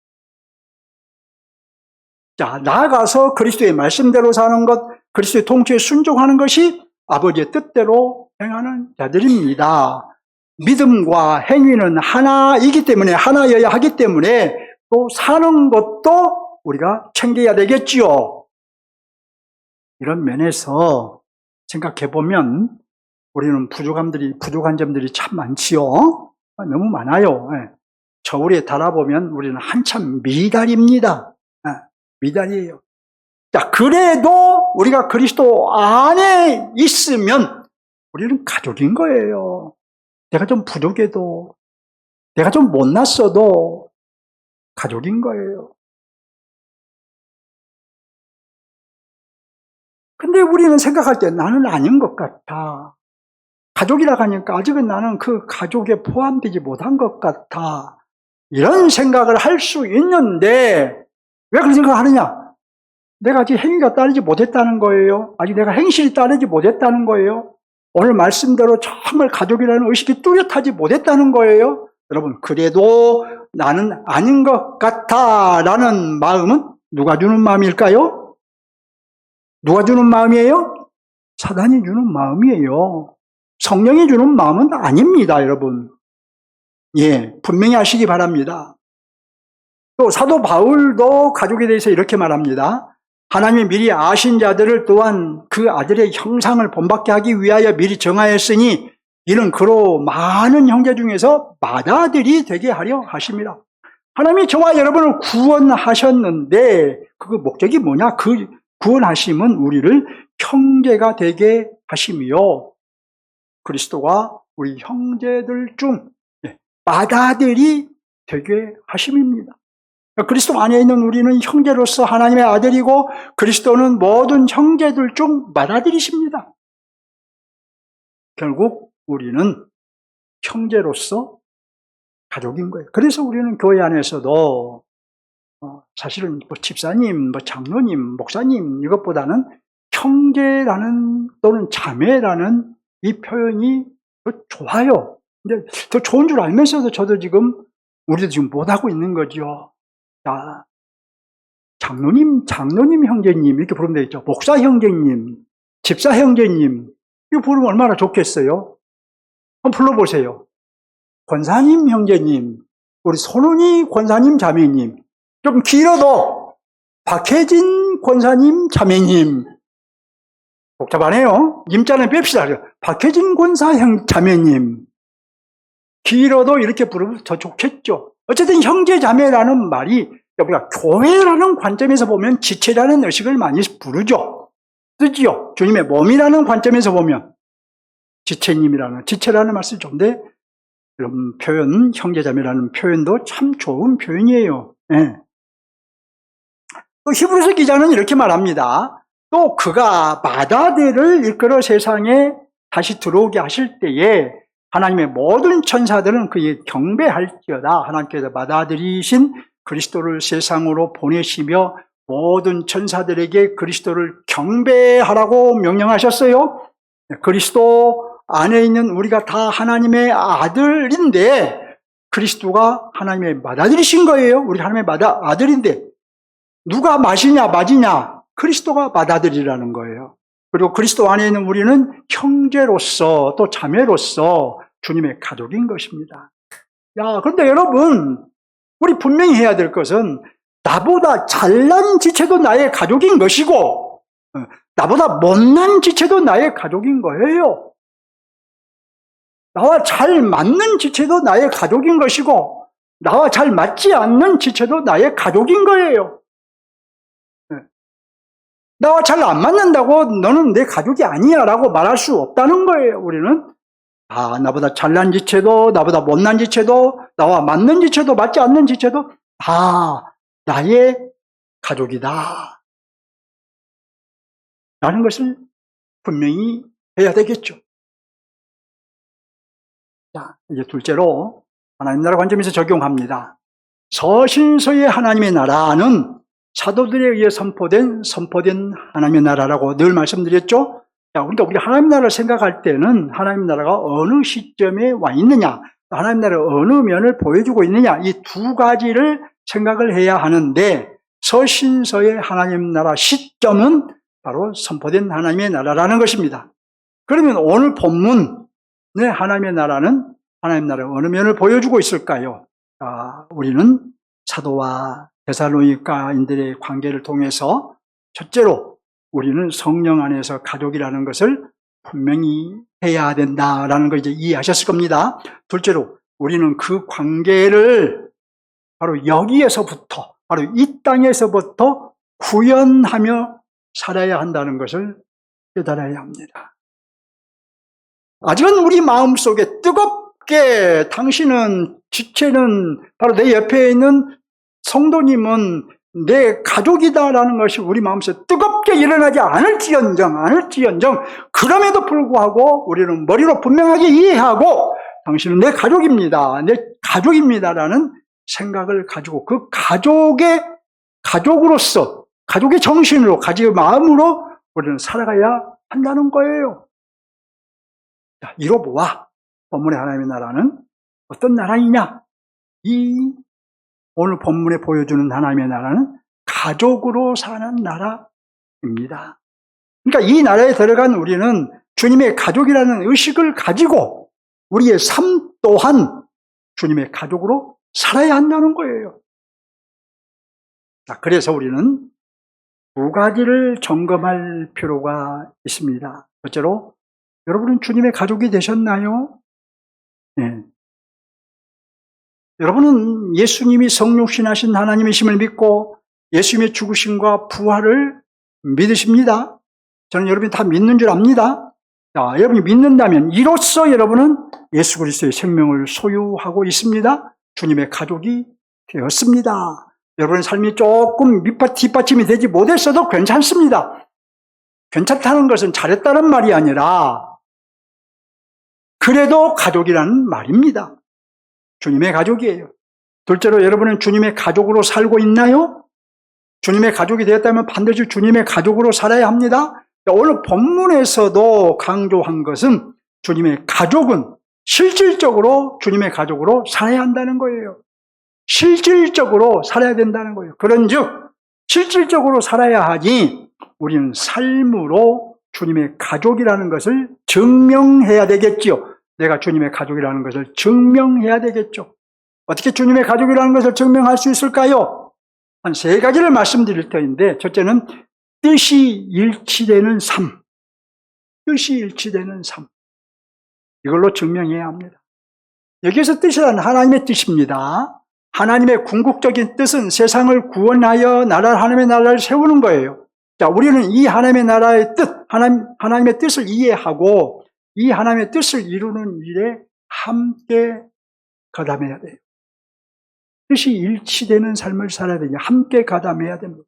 나아가서 그리스도의 말씀대로 사는 것, 그리스도의 통치에 순종하는 것이 아버지의 뜻대로 행하는 자들입니다. 믿음과 행위는 하나이기 때문에, 하나여야 하기 때문에 또 사는 것도 우리가 챙겨야 되겠지요. 이런 면에서 생각해보면 우리는 부족한 점들이 참 많지요. 너무 많아요. 저울에 달아보면 우리는 한참 미달입니다. 미달이에요. 그래도 우리가 그리스도 안에 있으면 우리는 가족인 거예요. 내가 좀 부족해도, 내가 좀 못났어도 가족인 거예요. 근데 우리는 생각할 때 나는 아닌 것 같아. 가족이라고 하니까 아직은 나는 그 가족에 포함되지 못한 것 같아. 이런 생각을 할 수 있는데 왜 그런 생각을 하느냐? 내가 아직 행위가 따르지 못했다는 거예요? 아직 내가 행실이 따르지 못했다는 거예요? 오늘 말씀대로 정말 가족이라는 의식이 뚜렷하지 못했다는 거예요? 여러분, 그래도 나는 아닌 것 같아 라는 마음은 누가 주는 마음일까요? 누가 주는 마음이에요? 사단이 주는 마음이에요. 성령이 주는 마음은 아닙니다, 여러분. 예, 분명히 아시기 바랍니다. 또 사도 바울도 가족에 대해서 이렇게 말합니다. 하나님이 미리 아신 자들을 또한 그 아들의 형상을 본받게 하기 위하여 미리 정하였으니 이는 그로 많은 형제 중에서 맏아들이 되게 하려 하심이라. 하나님이 저와 여러분을 구원하셨는데 그 목적이 뭐냐? 그 구원하심은 우리를 형제가 되게 하심이요. 그리스도가 우리 형제들 중 맏아들이 되게 하심입니다. 그리스도 안에 있는 우리는 형제로서 하나님의 아들이고 그리스도는 모든 형제들 중 맏아들이십니다. 결국 우리는 형제로서 가족인 거예요. 그래서 우리는 교회 안에서도 사실은 집사님, 장로님, 목사님 이것보다는 형제라는 또는 자매라는 이 표현이 더 좋아요. 근데 더 좋은 줄 알면서도 저도 지금 우리도 지금 못하고 있는 거죠. 자, 장로님 형제님 이렇게 부르면 되겠죠. 목사 형제님, 집사 형제님 이거 부르면 얼마나 좋겠어요. 한번 불러보세요. 권사님 형제님, 우리 손은희 권사님 자매님, 좀 길어도 박혜진 권사님 자매님. 복잡하네요. 임자는 뺍시다. 박혜진 권사 자매님. 길어도 이렇게 부르면 더 좋겠죠. 어쨌든 형제 자매라는 말이 우리가 교회라는 관점에서 보면 지체라는 의식을 많이 부르죠. 쓰지요. 주님의 몸이라는 관점에서 보면 지체라는 말씀이 좋은데 이런 표현, 형제자매라는 표현도 참 좋은 표현이에요. 네. 또 히브리서 기자는 이렇게 말합니다. 또 그가 맏아들을 이끌어 세상에 다시 들어오게 하실 때에 하나님의 모든 천사들은 그에게 경배할지어다. 하나님께서 맏아들이신 그리스도를 세상으로 보내시며 모든 천사들에게 그리스도를 경배하라고 명령하셨어요. 그리스도 안에 있는 우리가 다 하나님의 아들인데 그리스도가 하나님의 맏아들이신 거예요. 우리 하나님의 아들인데 누가 맞이냐? 그리스도가 맏아들이라는 거예요. 그리고 그리스도 안에 있는 우리는 형제로서 또 자매로서 주님의 가족인 것입니다. 그런데 여러분, 우리 분명히 해야 될 것은 나보다 잘난 지체도 나의 가족인 것이고 나보다 못난 지체도 나의 가족인 거예요. 나와 잘 맞는 지체도 나의 가족인 것이고 나와 잘 맞지 않는 지체도 나의 가족인 거예요. 나와 잘 안 맞는다고 너는 내 가족이 아니야 라고 말할 수 없다는 거예요. 우리는 나보다 잘난 지체도 나보다 못난 지체도 나와 맞는 지체도 맞지 않는 지체도 다 나의 가족이다 라는 것을 분명히 해야 되겠죠. 자, 이제 둘째로 하나님 나라 관점에서 적용합니다. 서신서의 하나님의 나라는 사도들에 의해 선포된 하나님의 나라라고 늘 말씀드렸죠. 그러니까 우리가 하나님 나라를 생각할 때는 하나님 나라가 어느 시점에 와 있느냐, 하나님 나라의 어느 면을 보여주고 있느냐, 이 두 가지를 생각을 해야 하는데 서신서의 하나님 나라 시점은 바로 선포된 하나님의 나라라는 것입니다. 그러면 오늘 본문의 하나님의 나라는 하나님 나라의 어느 면을 보여주고 있을까요? 우리는 사도와 데살로니가인들의 관계를 통해서 첫째로 우리는 성령 안에서 가족이라는 것을 분명히 해야 된다라는 걸 이제 이해하셨을 겁니다. 둘째로 우리는 그 관계를 바로 여기에서부터, 바로 이 땅에서부터 구현하며 살아야 한다는 것을 깨달아야 합니다. 아직은 우리 마음속에 뜨겁게 당신은, 지체는 바로 내 옆에 있는 성도님은 내 가족이다라는 것이 우리 마음속에 뜨겁게 일어나지 않을지언정 그럼에도 불구하고 우리는 머리로 분명하게 이해하고 당신은 내 가족입니다. 내 가족입니다라는 생각을 가지고 그 가족으로서 가족의 정신으로, 가족의 마음으로 우리는 살아가야 한다는 거예요. 자, 이로 보아 본문의 하나님의 나라는 어떤 나라이냐? 이 오늘 본문에 보여주는 하나님의 나라는 가족으로 사는 나라입니다. 그러니까 이 나라에 들어간 우리는 주님의 가족이라는 의식을 가지고 우리의 삶 또한 주님의 가족으로 살아야 한다는 거예요. 자, 그래서 우리는 두 가지를 점검할 필요가 있습니다. 첫째로, 여러분은 주님의 가족이 되셨나요? 네. 여러분은 예수님이 성육신하신 하나님이심을 믿고 예수님의 죽으심과 부활을 믿으십니다. 저는 여러분이 다 믿는 줄 압니다. 자, 여러분이 믿는다면 이로써 여러분은 예수 그리스도의 생명을 소유하고 있습니다. 주님의 가족이 되었습니다. 여러분의 삶이 조금 뒷받침이 되지 못했어도 괜찮습니다. 괜찮다는 것은 잘했다는 말이 아니라 그래도 가족이라는 말입니다. 주님의 가족이에요. 둘째로, 여러분은 주님의 가족으로 살고 있나요? 주님의 가족이 되었다면 반드시 주님의 가족으로 살아야 합니다. 오늘 본문에서도 강조한 것은 주님의 가족은 실질적으로 주님의 가족으로 살아야 한다는 거예요. 실질적으로 살아야 된다는 거예요. 그런즉 실질적으로 살아야 하니 우리는 삶으로 주님의 가족이라는 것을 증명해야 되겠지요. 내가 주님의 가족이라는 것을 증명해야 되겠죠. 어떻게 주님의 가족이라는 것을 증명할 수 있을까요? 한 세 가지를 말씀드릴 터인데, 첫째는 뜻이 일치되는 삶. 뜻이 일치되는 삶. 이걸로 증명해야 합니다. 여기에서 뜻이란 하나님의 뜻입니다. 하나님의 궁극적인 뜻은 세상을 구원하여 하나님의 나라를 세우는 거예요. 자, 우리는 이 하나님의 나라의 뜻, 하나님의 뜻을 이해하고 이 하나님의 뜻을 이루는 일에 함께 가담해야 돼요. 뜻이 일치되는 삶을 살아야 되니 함께 가담해야 됩니다.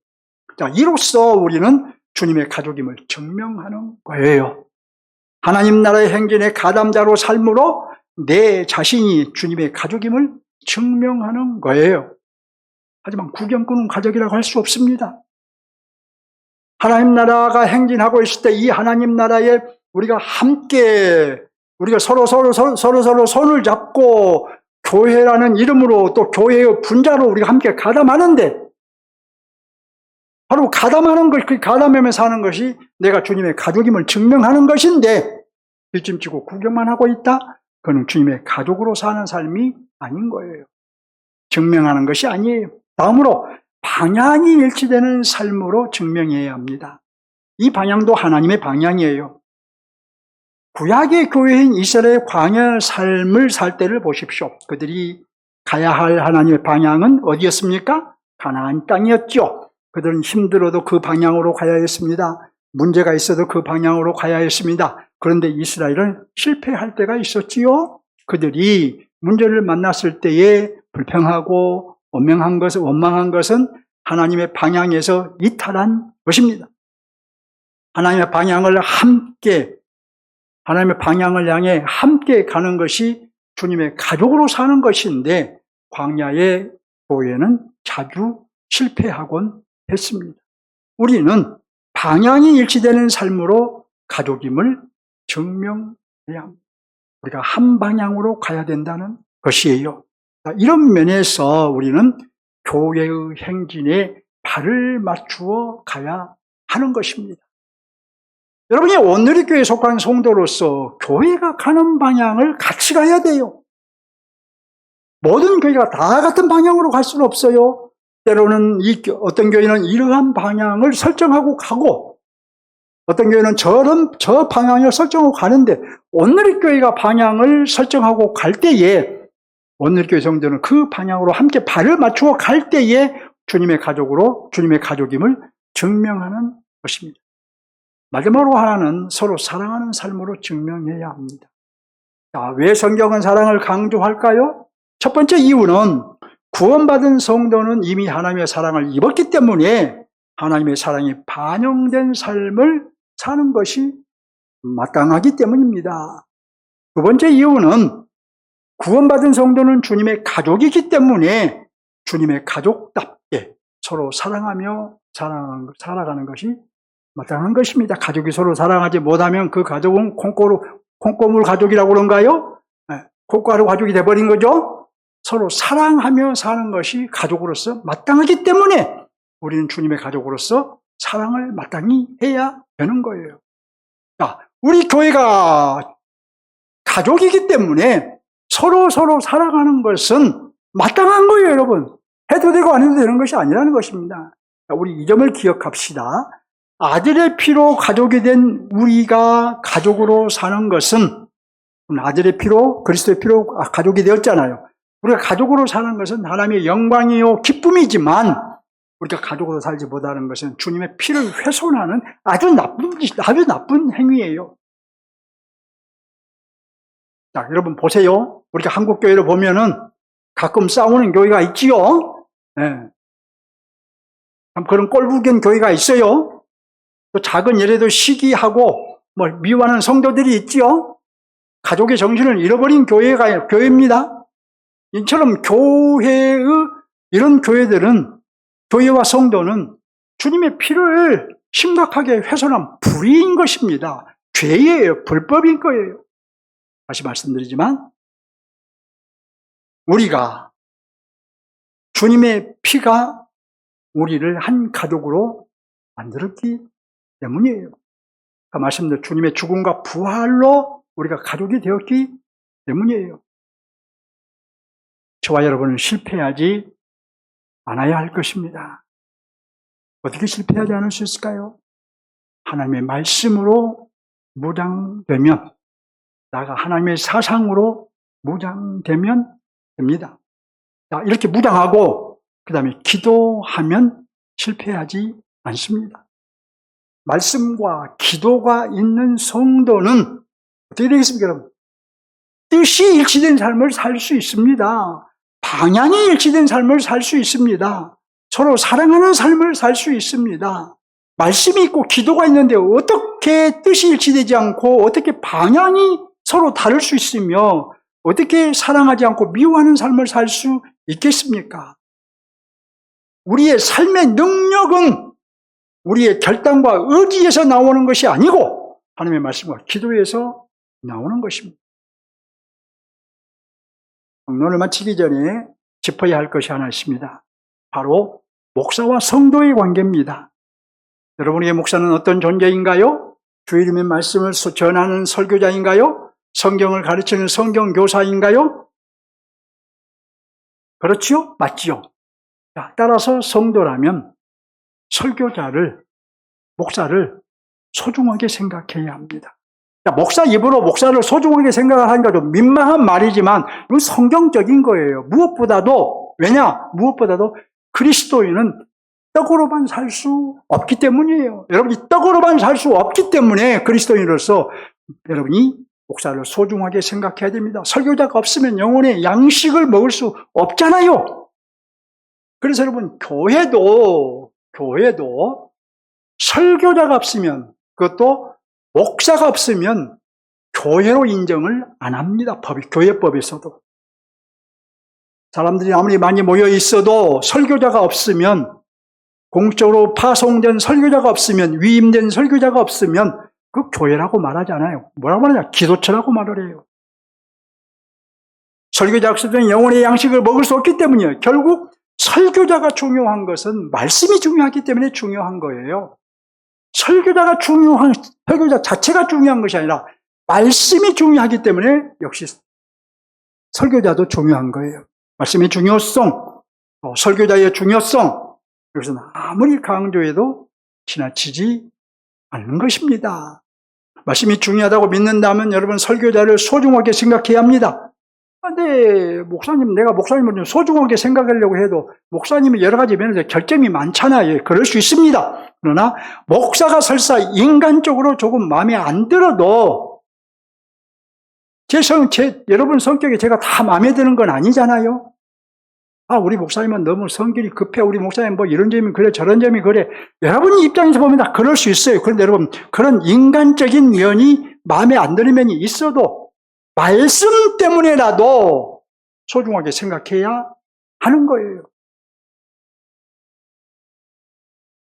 자, 이로써 우리는 주님의 가족임을 증명하는 거예요. 하나님 나라의 행진의 가담자로 삶으로 내 자신이 주님의 가족임을 증명하는 거예요. 하지만 구경꾼은 가족이라고 할 수 없습니다. 하나님 나라가 행진하고 있을 때 이 하나님 나라에 우리가 함께, 우리가 서로 손을 잡고 교회라는 이름으로 또 교회의 분자로 우리가 함께 가담하는데, 바로 가담하는 것, 그 가담하며 사는 것이 내가 주님의 가족임을 증명하는 것인데, 뒷짐지고 구경만 하고 있다? 그건 주님의 가족으로 사는 삶이 아닌 거예요. 증명하는 것이 아니에요. 다음으로 방향이 일치되는 삶으로 증명해야 합니다. 이 방향도 하나님의 방향이에요. 구약의 교회인 이스라엘의 광야 삶을 살 때를 보십시오. 그들이 가야 할 하나님의 방향은 어디였습니까? 가나안 땅이었죠. 그들은 힘들어도 그 방향으로 가야 했습니다. 문제가 있어도 그 방향으로 가야 했습니다. 그런데 이스라엘은 실패할 때가 있었지요. 그들이 문제를 만났을 때에 불평하고 원망한 것은 하나님의 방향에서 이탈한 것입니다. 하나님의 방향을 향해 함께 가는 것이 주님의 가족으로 사는 것인데, 광야의 교회는 자주 실패하곤 했습니다. 우리는 방향이 일치되는 삶으로 가족임을 증명해야 합니다. 우리가 한 방향으로 가야 된다는 것이에요. 이런 면에서 우리는 교회의 행진에 발을 맞추어 가야 하는 것입니다. 여러분이 온누리교회에 속한 성도로서 교회가 가는 방향을 같이 가야 돼요. 모든 교회가 다 같은 방향으로 갈 수는 없어요. 때로는 어떤 교회는 이러한 방향을 설정하고 가고, 어떤 교회는 저 방향을 설정하고 가는데, 온누리교회가 방향을 설정하고 갈 때에 온누리교회 성도는 그 방향으로 함께 발을 맞추어 갈 때에 주님의 가족임을 증명하는 것입니다. 마지막으로 하나는 서로 사랑하는 삶으로 증명해야 합니다. 자, 왜 성경은 사랑을 강조할까요? 첫 번째 이유는 구원받은 성도는 이미 하나님의 사랑을 입었기 때문에 하나님의 사랑이 반영된 삶을 사는 것이 마땅하기 때문입니다. 두 번째 이유는 구원받은 성도는 주님의 가족이기 때문에 주님의 가족답게 서로 사랑하며 살아가는 것이 마땅한 것입니다. 가족이 서로 사랑하지 못하면 그 가족은 콩고물 가족이라고 그런가요? 네, 콩가루 가족이 돼버린 거죠. 서로 사랑하며 사는 것이 가족으로서 마땅하기 때문에 우리는 주님의 가족으로서 사랑을 마땅히 해야 되는 거예요. 자, 우리 교회가 가족이기 때문에 서로 사랑하는 것은 마땅한 거예요, 여러분. 해도 되고 안 해도 되는 것이 아니라는 것입니다. 자, 우리 이 점을 기억합시다. 아들의 피로 가족이 된 우리가 가족으로 사는 것은, 아들의 피로, 그리스도의 피로 가족이 되었잖아요. 우리가 가족으로 사는 것은 하나님의 영광이요 기쁨이지만, 우리가 가족으로 살지 못하는 것은 주님의 피를 훼손하는 아주 나쁜 행위예요. 자, 여러분 보세요. 우리가 한국 교회를 보면은 가끔 싸우는 교회가 있지요. 네. 그런 꼴불견 교회가 있어요. 또 작은 일에도 시기하고 미워하는 성도들이 있지요. 가족의 정신을 잃어버린 교회입니다. 이처럼 이런 교회들은, 교회와 성도는 주님의 피를 심각하게 훼손한 불의인 것입니다. 죄예요. 불법인 거예요. 다시 말씀드리지만, 우리가 주님의 피가 우리를 한 가족으로 만들었기 때문이에요. 그 말씀대로 주님의 죽음과 부활로 우리가 가족이 되었기 때문이에요. 저와 여러분은 실패하지 않아야 할 것입니다. 어떻게 실패하지 않을 수 있을까요? 하나님의 말씀으로 무장되면, 나가 하나님의 사상으로 무장되면 됩니다. 자, 이렇게 무장하고 그 다음에 기도하면 실패하지 않습니다. 말씀과 기도가 있는 성도는 어떻게 되겠습니까, 여러분? 뜻이 일치된 삶을 살 수 있습니다. 방향이 일치된 삶을 살 수 있습니다. 서로 사랑하는 삶을 살 수 있습니다. 말씀이 있고 기도가 있는데 어떻게 뜻이 일치되지 않고 어떻게 방향이 서로 다를 수 있으며 어떻게 사랑하지 않고 미워하는 삶을 살 수 있겠습니까? 우리의 삶의 능력은 우리의 결단과 의지에서 나오는 것이 아니고 하나님의 말씀과 기도에서 나오는 것입니다. 강론을 마치기 전에 짚어야 할 것이 하나 있습니다. 바로 목사와 성도의 관계입니다. 여러분에게 목사는 어떤 존재인가요? 주일의 말씀을 전하는 설교자인가요? 성경을 가르치는 성경교사인가요? 그렇지요? 맞지요? 따라서 성도라면 설교자를, 목사를 소중하게 생각해야 합니다. 목사 입으로 목사를 소중하게 생각을 하니까 좀 민망한 말이지만 이건 성경적인 거예요. 무엇보다도 그리스도인은 떡으로만 살 수 없기 때문이에요. 여러분이 떡으로만 살 수 없기 때문에 그리스도인으로서 여러분이 목사를 소중하게 생각해야 됩니다. 설교자가 없으면 영혼의 양식을 먹을 수 없잖아요. 그래서 여러분, 교회도 설교자가 없으면, 그것도 목사가 없으면 교회로 인정을 안 합니다. 교회법에서도. 사람들이 아무리 많이 모여 있어도 설교자가 없으면, 공적으로 파송된 설교자가 없으면, 위임된 설교자가 없으면 그 교회라고 말하잖아요. 뭐라고 말하냐? 기도처라고 말을 해요. 설교자가 없으면 영혼의 양식을 먹을 수 없기 때문이에요. 결국 설교자가 중요한 것은 말씀이 중요하기 때문에 중요한 거예요. 설교자 자체가 중요한 것이 아니라 말씀이 중요하기 때문에 역시 설교자도 중요한 거예요. 말씀의 중요성, 설교자의 중요성, 여기서는 아무리 강조해도 지나치지 않는 것입니다. 말씀이 중요하다고 믿는다면 여러분 설교자를 소중하게 생각해야 합니다. 근데 내가 목사님을 좀 소중하게 생각하려고 해도 목사님이 여러 가지 면에서 결점이 많잖아요. 그럴 수 있습니다. 그러나 목사가 설사 인간적으로 조금 마음에 안 들어도 여러분 성격이 제가 다 마음에 드는 건 아니잖아요. 우리 목사님은 너무 성질이 급해. 우리 목사님 이런 점이 그래, 저런 점이 그래. 여러분 입장에서 보면 다 그럴 수 있어요. 그런데 여러분, 그런 인간적인 면이 마음에 안 드는 면이 있어도 말씀 때문에라도 소중하게 생각해야 하는 거예요.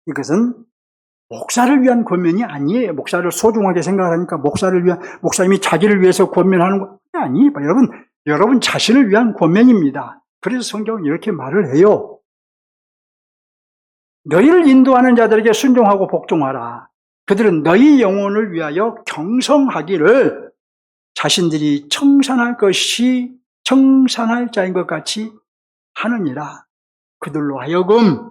이것은 목사를 위한 권면이 아니에요. 목사를 소중하게 생각하니까 목사님이 자기를 위해서 권면하는 거 아니에요. 여러분 자신을 위한 권면입니다. 그래서 성경은 이렇게 말을 해요. 너희를 인도하는 자들에게 순종하고 복종하라. 그들은 너희 영혼을 위하여 경성하기를 자신들이 청산할 것이 청산할 자인 것 같이 하느니라. 그들로 하여금,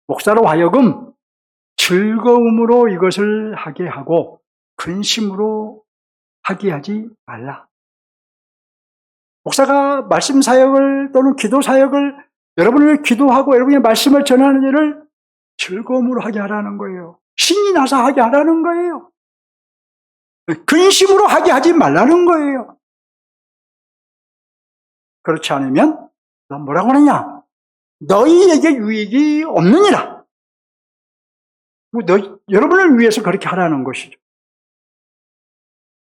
목사로 하여금 즐거움으로 이것을 하게 하고 근심으로 하게 하지 말라. 목사가 말씀 사역을 또는 기도 사역을 여러분을 기도하고 여러분의 말씀을 전하는 일을 즐거움으로 하게 하라는 거예요. 신이 나서 하게 하라는 거예요. 근심으로 하게 하지 말라는 거예요. 그렇지 않으면 뭐라고 하느냐? 너희에게 유익이 없느니라. 여러분을 위해서 그렇게 하라는 것이죠.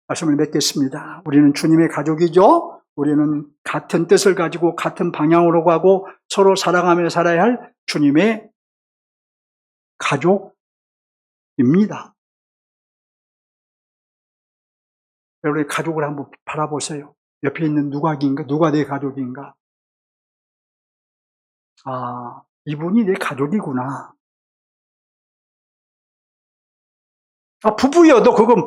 말씀을 맺겠습니다. 우리는 주님의 가족이죠. 우리는 같은 뜻을 가지고 같은 방향으로 가고 서로 사랑하며 살아야 할 주님의 가족입니다. 여러분의 가족을 한번 바라보세요. 옆에 있는 누가 내 가족인가? 아, 이분이 내 가족이구나. 아, 부부여도 그건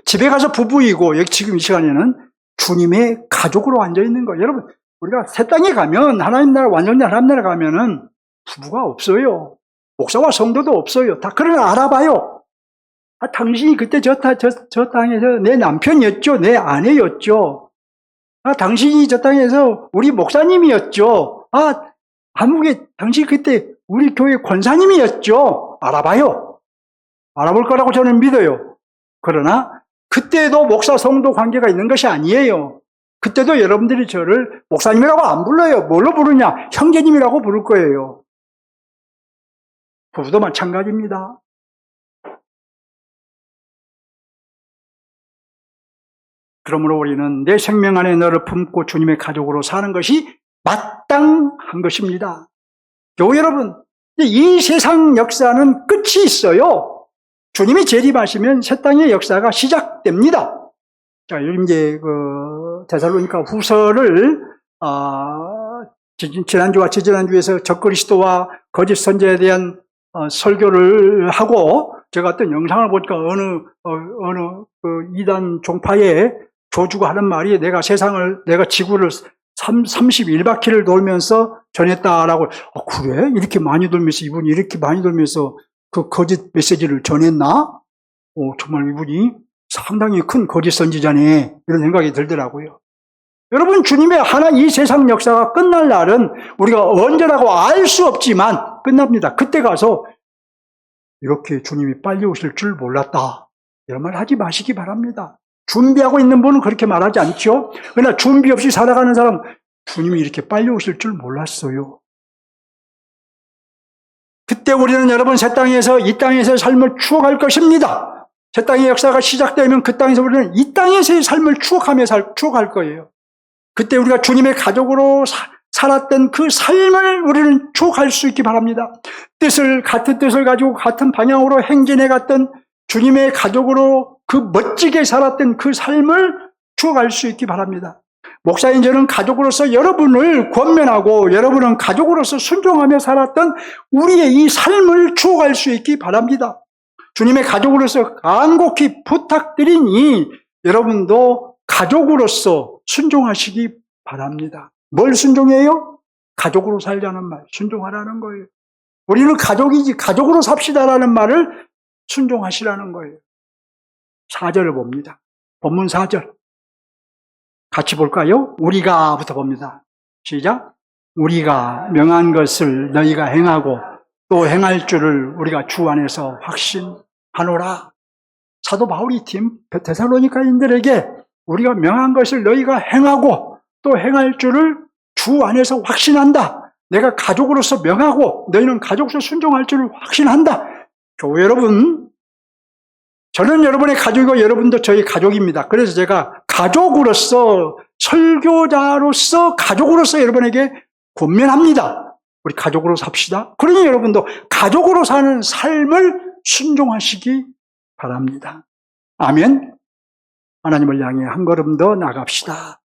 집에 가서 부부이고, 여기 지금 이 시간에는 주님의 가족으로 앉아있는 거예요. 여러분, 우리가 새 땅에 가면, 하나님 나라, 완전히 하나님 나라 가면은 부부가 없어요. 목사와 성도도 없어요. 다, 그러나 알아봐요. 아, 당신이 그때 저 땅에서 내 남편이었죠. 내 아내였죠. 아, 당신이 저 땅에서 우리 목사님이었죠. 아, 당신이 그때 우리 교회 권사님이었죠. 알아봐요. 알아볼 거라고 저는 믿어요. 그러나 그때도 목사 성도 관계가 있는 것이 아니에요. 그때도 여러분들이 저를 목사님이라고 안 불러요. 뭘로 부르냐? 형제님이라고 부를 거예요. 부부도 마찬가지입니다. 그러므로 우리는 내 생명 안에 너를 품고 주님의 가족으로 사는 것이 마땅한 것입니다. 교회 여러분, 이 세상 역사는 끝이 있어요. 주님이 재림하시면 새 땅의 역사가 시작됩니다. 자, 이제 데살로니가 후서를 지난주와 지지난주에서 적그리스도와 거짓 선지자에 대한 설교를 하고 제가 어떤 영상을 보니까 어느 이단 종파의 교주가 하는 말이 내가 지구를 31바퀴를 돌면서 전했다라고. 그래? 이렇게 많이 돌면서 이분이 이렇게 많이 돌면서 그 거짓 메시지를 전했나? 정말 이분이 상당히 큰 거짓 선지자네. 이런 생각이 들더라고요. 여러분, 주님의 이 세상 역사가 끝날 날은 우리가 언제라고 알 수 없지만 끝납니다. 그때 가서 이렇게 주님이 빨리 오실 줄 몰랐다. 이런 말 하지 마시기 바랍니다. 준비하고 있는 분은 그렇게 말하지 않죠. 그러나 준비 없이 살아가는 사람, 주님이 이렇게 빨리 오실 줄 몰랐어요. 그때 우리는 여러분 이 땅에서의 삶을 추억할 것입니다. 새 땅의 역사가 시작되면 그 땅에서 우리는 이 땅에서의 삶을 추억할 거예요. 그때 우리가 주님의 가족으로 살았던 그 삶을 우리는 추억할 수 있기 바랍니다. 같은 뜻을 가지고 같은 방향으로 행진해 갔던 주님의 가족으로 그 멋지게 살았던 그 삶을 추억할 수 있기 바랍니다. 목사인 저는 가족으로서 여러분을 권면하고 여러분은 가족으로서 순종하며 살았던 우리의 이 삶을 추억할 수 있기 바랍니다. 주님의 가족으로서 간곡히 부탁드리니 여러분도 가족으로서 순종하시기 바랍니다. 뭘 순종해요? 가족으로 살자는 말, 순종하라는 거예요. 우리는 가족이지, 가족으로 삽시다라는 말을 순종하시라는 거예요. 4절을 봅니다. 본문 4절. 같이 볼까요? 우리가부터 봅니다. 시작. 우리가 명한 것을 너희가 행하고 또 행할 줄을 우리가 주 안에서 확신하노라. 사도 바울이 데살로니가인들에게 우리가 명한 것을 너희가 행하고 또 행할 줄을 주 안에서 확신한다. 내가 가족으로서 명하고 너희는 가족으로서 순종할 줄을 확신한다. 교회 여러분, 저는 여러분의 가족이고 여러분도 저희 가족입니다. 그래서 제가 가족으로서, 설교자로서, 가족으로서 여러분에게 권면합니다. 우리 가족으로 삽시다. 그러니 여러분도 가족으로 사는 삶을 순종하시기 바랍니다. 아멘. 하나님을 향해 한 걸음 더 나갑시다.